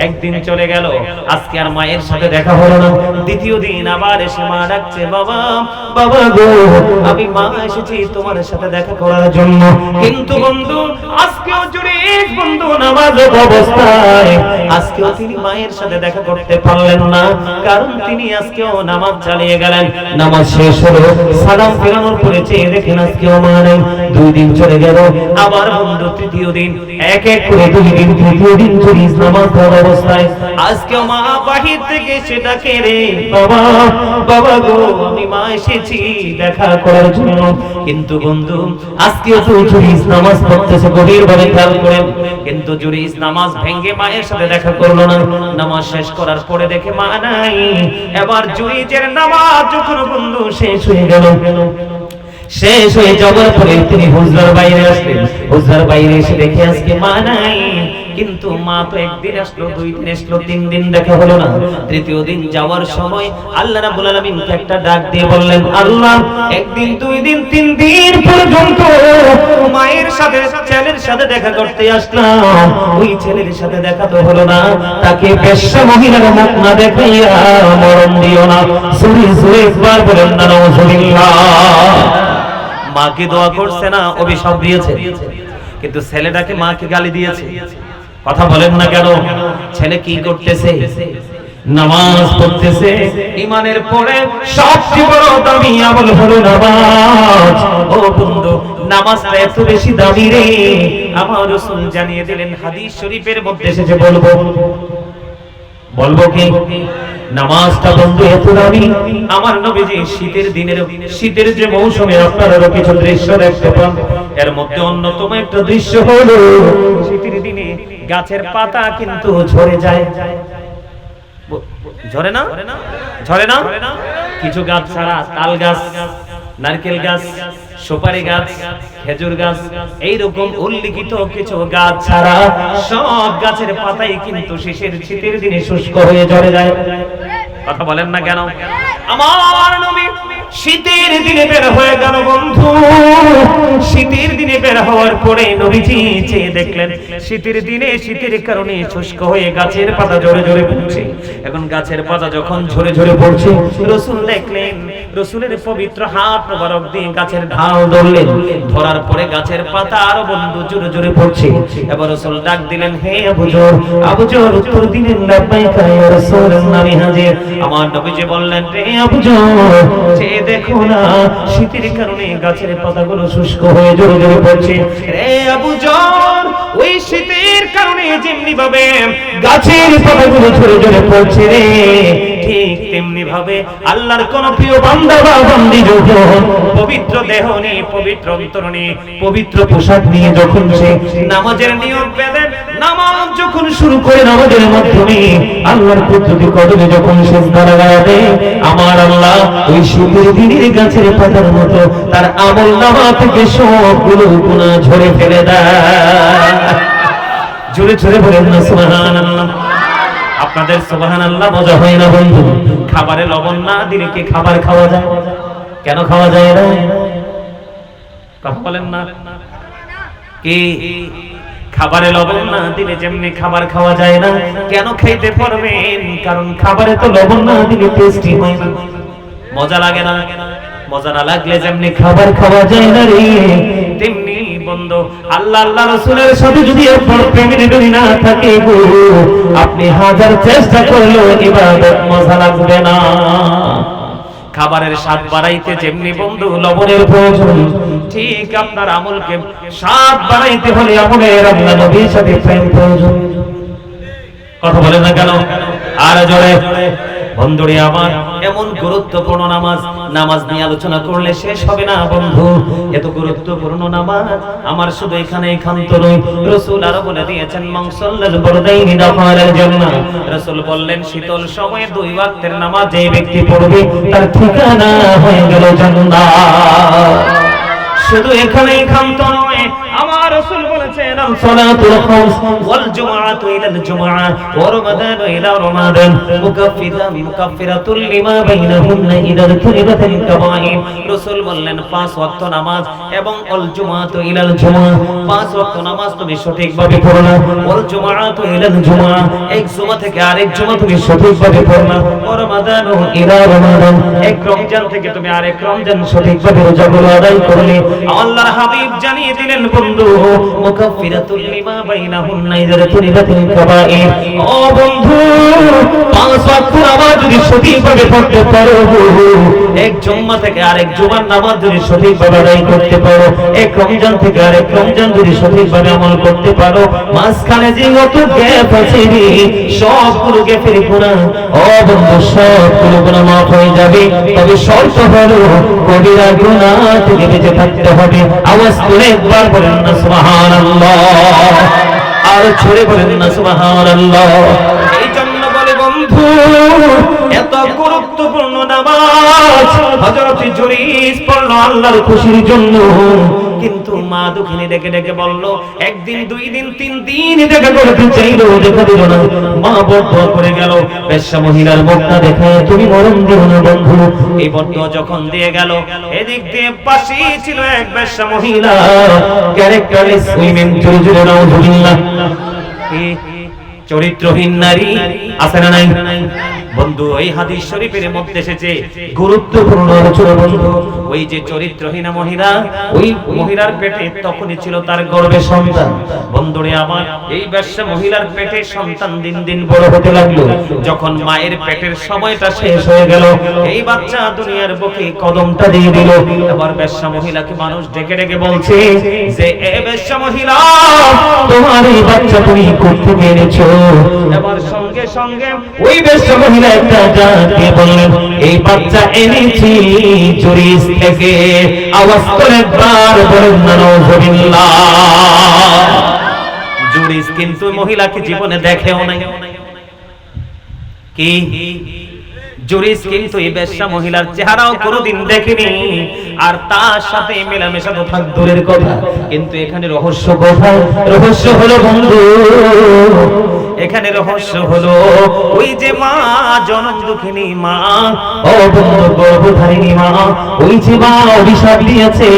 একদিন চলে গেল, আজকে আর মায়ের সাথে দেখা হলো না। দ্বিতীয় দিন আবার এসে মা ডাকছে, বাবা গো, আমি মা এসেছি তোমার সাথে দেখা করার জন্য। কিন্তু বন্ধু আজকেও জুরাইজ বন্ধু নামাজের অবস্থায়, আজকেও তিনি মায়ের সাথে দেখা করতে পারলেন না। কারণ তিনি আজকেও নামাজ চালিয়ে গেলেন। নামাজ শেষ হলো, সালাম ফেরানোর পরে চেয়ে দেখেন আজকেও মা নেই। 2 দিন চলে গেল, আবার বন্ধু তৃতীয় দিন, এক এক করে 2 দিন, তৃতীয় দিন জুরাইজ নামাজ পড়া অবস্থায় আজকেও মা বাহির থেকে এসে ডাকে, রে বাবা গো, আমি মা এসেছি দেখা করার জন্য। কিন্তু বন্ধু আজকেও তো জুরাইজ নামাজ পড়তেছে, গভীর ভাবে খেয়াল করেন। কিন্তু জুরাইজ নামাজ ভেঙে মায়ের সাথে দেখা করলো না। নামাজ শেষ করার পরে দেখে মা নাই। এবার জুরাইজের নামাজ যখন বন্ধু শেষ হয়ে গেল, শেষ হয়ে যাওয়ার পরে তিনি হুজরার বাইরে আসলেন। হুজরার বাইরে এসে দেখে আজকে মা নাই। কিন্তু মা তো একদিন আসলো, 2 দিন আসলো, 3 দিন দেখা হলো না। তৃতীয় দিন যাওয়ার সময় আল্লাহ রাব্বুল আলামিন একটা ডাক দিয়ে বললেন, আল্লাহ একদিন, 2 দিন, 3 দিন পর্যন্ত মায়ের সাথে ছেলের সাথে দেখা করতে আসলাম, ওই ছেলের সাথে দেখা তো হলো না। তাকে বেশ্যা মহিলার মুখ না দেখাইয়া মরণ দিও না। জোরে একবার বলেন না নাউজুবিল্লাহ। মাকে দোয়া করছে না, অভিশাপ দিয়েছে। কিন্তু ছেলেটাকে মাকে গালি দিয়েছে। কথা বলেন না কেন? ছেলে কি করতেছে? নামাজ পড়তেছে। ঈমানের পরে সবচেয়ে বড় দামি আমল হলো নামাজ। ও বন্ধু নামাজটা এত বেশি দামি রে, আমার রাসূল জানিয়ে দিলেন হাদিস শরীফের মধ্যে এসেছে। বলবো কি? নামাজটা বন্ধু এত দামি। আমার নবীজি শীতের যে মৌসুমে আপনারা কিছু দৃশ্য দেখতে পান, এর মধ্যে অন্যতম একটা দৃশ্য হলো শীতের দিনে গাছের পাতা কিন্তু ঝরে যায়। ঝরে না? ঝরে না? কিছু গাছ ছাড়া, তাল গাছ, নারকেল গাছ, সুপারি গাছ, খেজুর গাছ, এইরকম উল্লিখিত কিছু গাছ ছাড়া সব গাছের পাতাই কিন্তু শীতের দিনে শুষ্ক হয়ে ঝরে যায়। কথা বলেন না কেন? আমার নবী শীতের দিনে বের হয়ে গেল বন্ধু। শীতের দিনে বের হওয়ার পরে নবীজি চেয়ে দেখলেন শীতের দিনে শীতের কারণে শুষ্ক হয়ে গাছের পাতা ঝরে ঝরে পড়ছে। এখন গাছের পাতা যখন ঝরে ঝরে পড়ছে, রাসূল দেখলেন, রাসূলের পবিত্র হাত মোবারক দিয়ে গাছের ঢাল ধরলেন। ধরার পরে গাছের পাতা আরো বন্ধু ঝরে ঝরে পড়ছে। এবার রাসূল ডাক দিলেন, হে আবু যর, আবু যর, উত্তর দিলেন, লাব্বাইকা ইয়া রাসূলুল্লাহ, আমি হাজির। আমার নবীজি বললেন, রে আবু যর, যে দেখো না শীতের কারণে গাছের পাতাগুলো শুষ্ক হয়ে ঝরে ঝরে পড়ছে। রে আবু যর, ওই শীতের কারণে যেমনি ভাবে গাছের পাতাগুলো ঝরে ঝরে পড়ছে রে, ঠিক তেমনি ভাবে আল্লাহর কোন প্রিয় বান্দা বা বান্দি যখন পবিত্র দেহ নিয়ে, পবিত্র অন্তর নিয়ে, পবিত্র পোশাক নিয়ে যখন সে নামাজের নিয়ম বেঁধে নামাজ যখন শুরু করে, নামাজের মাধ্যমে আল্লাহর কুদরতি কদমে যখন সিজদা লাগায় দেয়, আমার আল্লাহ ওই শীতের দিনের গাছের পাতার মতো তার আমলনামা থেকে সবগুলো গুনাহ ঝরে ফেলে দেয়। জোরে জোরে বলেন না সুবহানাল্লাহ। আপনাদের সুবহানাল্লাহ মজা হয় না বন্ধু? খাবারে লবণ না দিলে কি খাবার খাওয়া যায়? কেন খাওয়া যায় না? কথা বলেন না। কি খাবারে লবণ না দিলে যেমনি খাবার খাওয়া যায় না, কেন খাইতে পারবেন? কারণ খাবারে তো লবণ না দিলে টেস্টি হয় না, মজা লাগে না। মজা না লাগলে যেমনি খাবার খাওয়া যায় না রে, তেমনি বন্ধু আল্লাহ আল্লাহ রাসূলের সাথে যদি আপনার প্রেমের ডোরি না থাকে গো, আপনি হাজার চেষ্টা করলেও ইবাদত মজা লাগবে না। খাবারের স্বাদ বাড়াইতে যেমনি বন্ধু লবণের প্রয়োজন, ঠিক আপনার আমলকে স্বাদ বাড়াইতে হলে আমলের আল্লাহ নবীর সাথে প্রেম প্রয়োজন। কথা বলে না কেন? আর জোরে বন্ধুরে আমার, এমন গুরুত্বপূর্ণ নামাজ নিয়ে আলোচনা করলে শেষ হবে না বন্ধু। এত গুরুত্বপূর্ণ নামাজ আমার শুধু এখানে ক্ষান্ত নয়, রাসূল আরো বলে দিয়েছেন, মান সাল্লাল বারদাইনি দাখালাল জান্নাহ। রাসূল বললেন, শীতল সময়ে দুই ওয়াক্তের নামাজ যে ব্যক্তি পড়বে তার ঠিকানা হয়ে গেল জান্নাত। শুধু এখানে ক্ষান্ত নয়, আমার রাসূল বলেছেন, সালাতুল খামস ওয়াল জুমআতু ইলাল জুমআ ওয়া রমাদানু ইলা রমাদান মুকাফফিরাতুল লিমা বাইনাহুন্না ইযা তুরিবাতিল কাবাইর। রাসূল বললেন, পাঁচ ওয়াক্ত নামাজ এবং ওয়াল জুমআতু ইলাল জুমআ, পাঁচ ওয়াক্ত নামাজ তুমি সঠিকভাবে পড়ো না, ওয়াল জুমআতু ইলাল জুমআ, এক জুমা থেকে আরেক জুমা তুমি সঠিকভাবে পড়ো না, ওয়া রমাদানু ইলা রমাদান, এক রমজান থেকে তুমি আরেক রমজান সঠিকভাবে রোজাগুলো আদায় করলে আল্লাহর হাবিব জানিয়ে দিলেন বন্ধু, মুকাফফিরাতুল লিমা বাইনাহুন্না ইযা তুরিবাতিল কাবাইর। ও বন্ধু, পাঁচ ওয়াক্ত নামাজ যদি সঠিকভাবে পড়তে পারো, এক জুম্মা থেকে আরেক জুমার নামাজ যদি সঠিকভাবে আদায় করতে পারো, এক রমজান থেকে আরেক রমজান যদি সঠিকভাবে আমল করতে পারো, মাঝখানে যে যত গ্যাপ আছে সবগুলো গ্যাপের গুনাহ, ও বন্ধু, সবগুলো গুনাহ মাফ হয়ে যাবে। তবে শর্ত হলো কবিরা গুনাহ থেকে বেঁচে থাকতে হবে। আওয়াজ তুলে একবার বলেন না সুবহানাল্লাহ, আর ছড়ে বলেন না সুবহানাল্লাহ। এই জন্য বলে বন্ধু, এত গুরুত্বপূর্ণ নামাজ হযরত জুরিস পড়লো আল্লাহর খুশির জন্য, কিন্তু মা দুঃখিনী ডেকে ডেকে বলল, একদিন দুই দিন তিন দিন দেখা করতে চাইলো, দেখা দিল না। মা বদদোয়া করে গেল, বেশ্যা মহিলার মুখটা দেখে তুমি মরণ দিও না বন্ধু। এই বদদোয়া যখন দিয়ে গেল, এদিক দিয়ে পাশে ছিল এক বেশ্যা মহিলা, ক্যারেক্টারলেস উইমেন, জোরে জোরে নাউযুবিল্লাহ। চরিত্রহীন নারী আছে না নাই বন্ধু? এই হাদিস শরীফের মধ্যে এসেছে গুরুত্বপূর্ণ আলোচনা বন্ধু। ওই যে চরিত্রহীনা মহিলা, ওই মহিলার পেটে তখনই ছিল তার গর্ভে সন্তান। বন্ধুরে আমার, এই বেশ্যা মহিলার পেটে সন্তান দিন দিন বড় হতে লাগলো। যখন মায়ের পেটের সময়টা শেষ হয়ে গেল, এই বাচ্চা দুনিয়ার বুকে কদমটা দিয়ে দিল। এবার বেশ্যা মহিলাকে মানুষ ডেকে ডেকে বলছে যে, এ বেশ্যা মহিলা, তোমার এই বাচ্চা তুমি কোথা থেকে এনেছো? এবার সঙ্গে সঙ্গে ওই বেশ্যা মহিলা মহিলা একটা ডাকে বললেন, এই বাচ্চা এনেছি জুরিস থেকে। আওয়াজ করে একবার বলেন না নাউজুবিল্লাহ। জুরিস কিন্তু মহিলাকে জীবনে দেখেও নাই। কি জুরিস কিন্তু এই বেশ্যা মহিলার চেহারাও কোনোদিন দেখেনি, আর তার সাথে মেলামেশা তো থাক দূরের কথা। কিন্তু এখানে রহস্য কোথায়? রহস্য হলো বন্ধু, এখানে রহস্য হলো ওই যে মা, জনম দুঃখিনী মা, ও বন্ধু গর্ভধারিণী মা, ওই যে মা অভিশাপ দিয়েছে,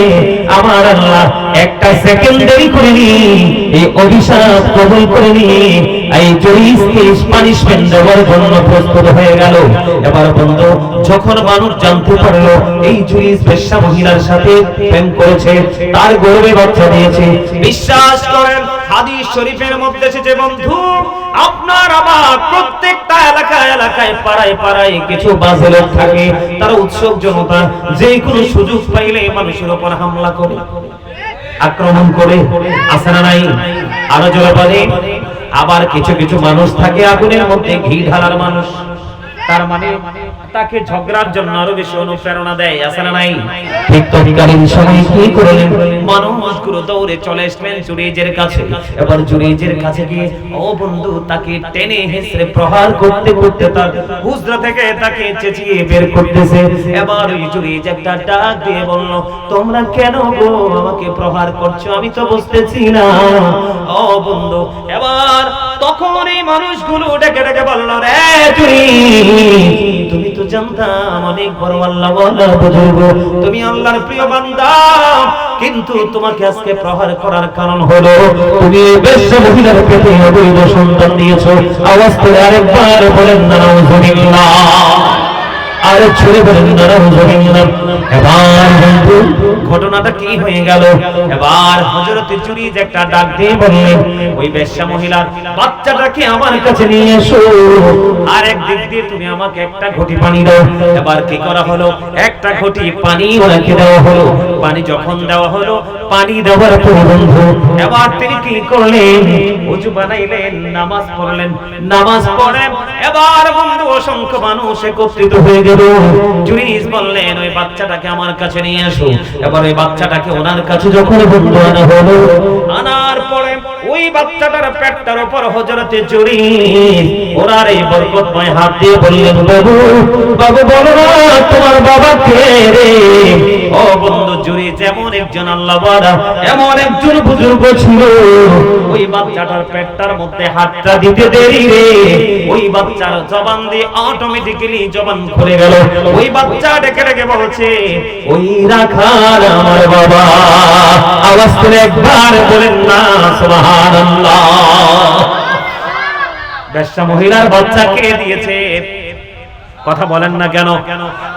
আমার আল্লাহ একটা সেকেন্ড দেরি করেনি, এই অভিশাপ কবুল করেনি, এই জুরিসকে পানিশমেন্ট দেওয়ার জন্য প্রস্তুত হয়ে গেল। এবার বন্ধু, যখন মানুষ জানতে পারলো এই জুরিস বেশ্যা মহিলার সাথে প্রেম করেছে, তার গর্ভে বাচ্চা দিয়েছে, বিশ্বাস করেন হাদিস শরীফের মধ্যে এসেছে বন্ধু, আপনার আমার প্রত্যেকটা এলাকায় এলাকায় পাড়ায় পাড়ায় কিছু বাজে লোক থাকে, তারা উৎসব জনতা যে কোনো সুযোগ পাইলে মানুষের উপর হামলা করে, আক্রমণ করে, আছে না নাই? আরো জোরে বলে। আবার কিছু কিছু মানুষ থাকে আগুনের মধ্যে ঘি ঢালার মানুষ, তার মানে তাকে ঝগড়ার জন্য আরো বেশি অনুপ্রেরণা দেয়, আছে না নাই? ঠিক তৎকালীন সময়ে কি করলেন, মানুষগুলো দৌড়ে চলে আসলেন জুরিজের কাছে। এবার জুরিজের কাছে গিয়ে ও বন্ধু তাকে টেনে হেসড়ে প্রহার করতে করতে তার হুজরা থেকে তাকে চেঁচিয়ে বের করতেছে। এবার ওই জুরিজ একটা ডাক দিয়ে বলল, তোমরা কেন গো আমাকে প্রহার করছো, আমি তো বুঝতেছি না। ও বন্ধু, এবার তখন এই মানুষগুলো ডেকে ডেকে বলল, রে জুরিজ, তুমি তো জানতাম অনেক বড় আল্লাহওয়ালা বুজুর্গ, তুমি আল্লাহর প্রিয় বান্দা, কিন্তু তোমাকে আজকে প্রহার করার কারণ হলো তুমি এই বেশ্যা মহিলার পেটে অবৈধ সন্তান দিয়েছো। আওয়াজ করে আরেকবার বলেন না নাউজুবিল্লাহ, আরে ছুড়ে বলেন না নাউজুবিল্লাহ। এবার বন্ধু ঘটনাটা কি হয়ে গেল, এবার হযরত জুরিজ একটা ডাক দিয়ে বললেন, ওই বেশ্যা মহিলার বাচ্চাটাকে আমার কাছে নিয়ে এসো, আর এক দিক দিয়ে তুমি আমাকে একটা ঘটি পানি দাও। এবার কি করা হলো, একটা ঘটি পানি ওনাকে দেওয়া হলো। পানি যখন দেওয়া হলো, পানি দেওয়ার পর বন্ধু এবার তিনি কি করলেন, ওযু বানাইলেন, নামাজ পড়লেন। নামাজ পড়ে এবার বন্ধু অসংখ্য মানুষ একত্রিত হয়ে গেল। জুরিজ বললেন, ওই বাচ্চাটাকে আমার কাছে নিয়ে আসো। এবার ওই বাচ্চাটাকে ওনার কাছে যখন বন্ধু আনা হলো, আনার পরে ওই বাচ্চাটার পেটটার উপর হযরতে জুরিজ ওনার এই বরকতময় হাত দিয়ে বললেন, বাবু বাবু বলো না তোমার বাবা কে রে? ও বন্ধু, জুরিজ এমন একজন আল্লাহওয়ালা, এমন একজন বুজুর্গ ছিল, ওই বাচ্চাটার পেটটার মধ্যে হাতটা দিতে দেরি রে, ওই বাচ্চার জবান দিয়ে অটোমেটিক্যালি জবান খুলে গেল। ওই বাচ্চা ডেকে ডেকে বলছে, ওই রাখাল আমার বাবা। আওয়াজ করে একবার বলেন না সুবহানাল্লাহ। বেশ্যা মহিলার বাচ্চা কে দিয়েছে? কথা বলেন না কেন?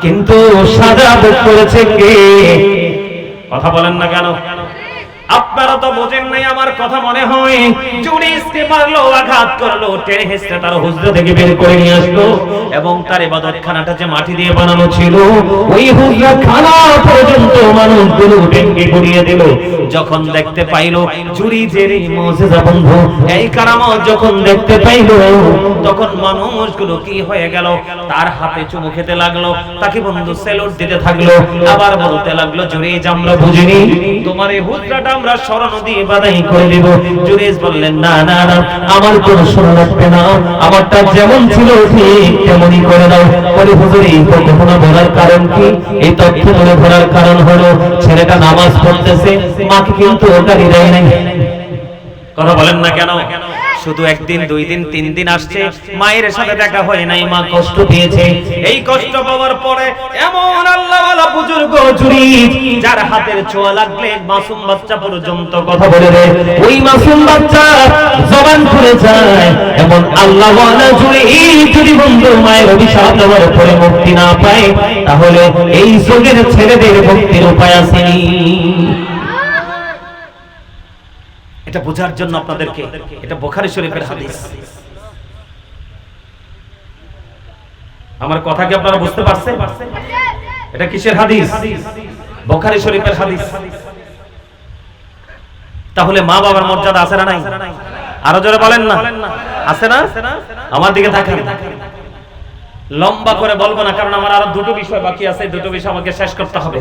কিন্তু সাজা ভোগ করেছে কে? কথা বলেন না কেন? আপনারা তো বোঝেন নাই আমার কথা মনে হয়। জুরিজকে মারলো, আঘাত করলো, টেনে হেসড়ে তার হুজরা থেকে বের করে নিয়ে আসলো, এবং তার ইবাদতখানাটা যে মাটি দিয়ে বানানো ছিল, ওই হুজরা খানা পর্যন্ত মানুষগুলো ভেঙে গুড়িয়ে দিল। যখন দেখতে পাইলো জুরিজের এই মুজিজা বন্ধু, এই কারামত যখন দেখতে পাইলো, তখন মানুষগুলো কি হয়ে গেল, তার হাতে চুমু খেতে লাগলো, তাকে বন্ধু সেলুট দিতে থাকলো, আবার বলতে লাগলো, জুরিজ আমরা বুঝিনি, তোমার এই হুজরাটা আমরা স্মরণ দিয়ে বাধাই করে দেব। জুরিজ বললেন, না না না, আমার কোনো স্মরণ রাখবে না, আমারটা যেমন ছিল ঠিক তেমনই করে দাও। বলে হুজুর এই ঘটনা বলার কারণ কি? এই তথ্য মনে করার কারণ হলো ছেলেটা নামাজ পড়তেছে, মাকে কিন্তু গালি দেয় নাই। কথা বলেন না কেন? শুধু একদিন, দুই দিন, তিন দিন আসছে, মায়ের সাথে দেখা হয় নাই, মা কষ্ট পেয়েছে। এই কষ্ট পাওয়ার পরে এমন আল্লাহওয়ালা বুজুর্গ জুরিজ, যার হাতের ছোঁয়া লাগলে মাসুম বাচ্চা পর্যন্ত কথা বলে দেয়, ওই মাসুম বাচ্চা জবান খুলে যায়। এমন আল্লাহওয়ালা জুরিজ যদি বন্ধু মায়ের অভিশাপ দেওয়ার পরে মুক্তি না পায়, তাহলে এই যুগের ছেলেদের মুক্তির উপায় আসেনি। এটা বোঝার জন্য আপনাদেরকে, এটা বুখারী শরীফের হাদিস। আমার কথা কি আপনারা বুঝতে পারছেন? এটা কিসের হাদিস? বুখারী শরীফের হাদিস। তাহলে মা বাবার মর্যাদা আছে না নাই? আরো জোরে বলেন না, আছে না? আমার দিকে তাকান। লম্বা করে বলবো না, কারণ আমার আরো দুটো বিষয় বাকি আছে, দুটো বিষয় আমাকে শেষ করতে হবে।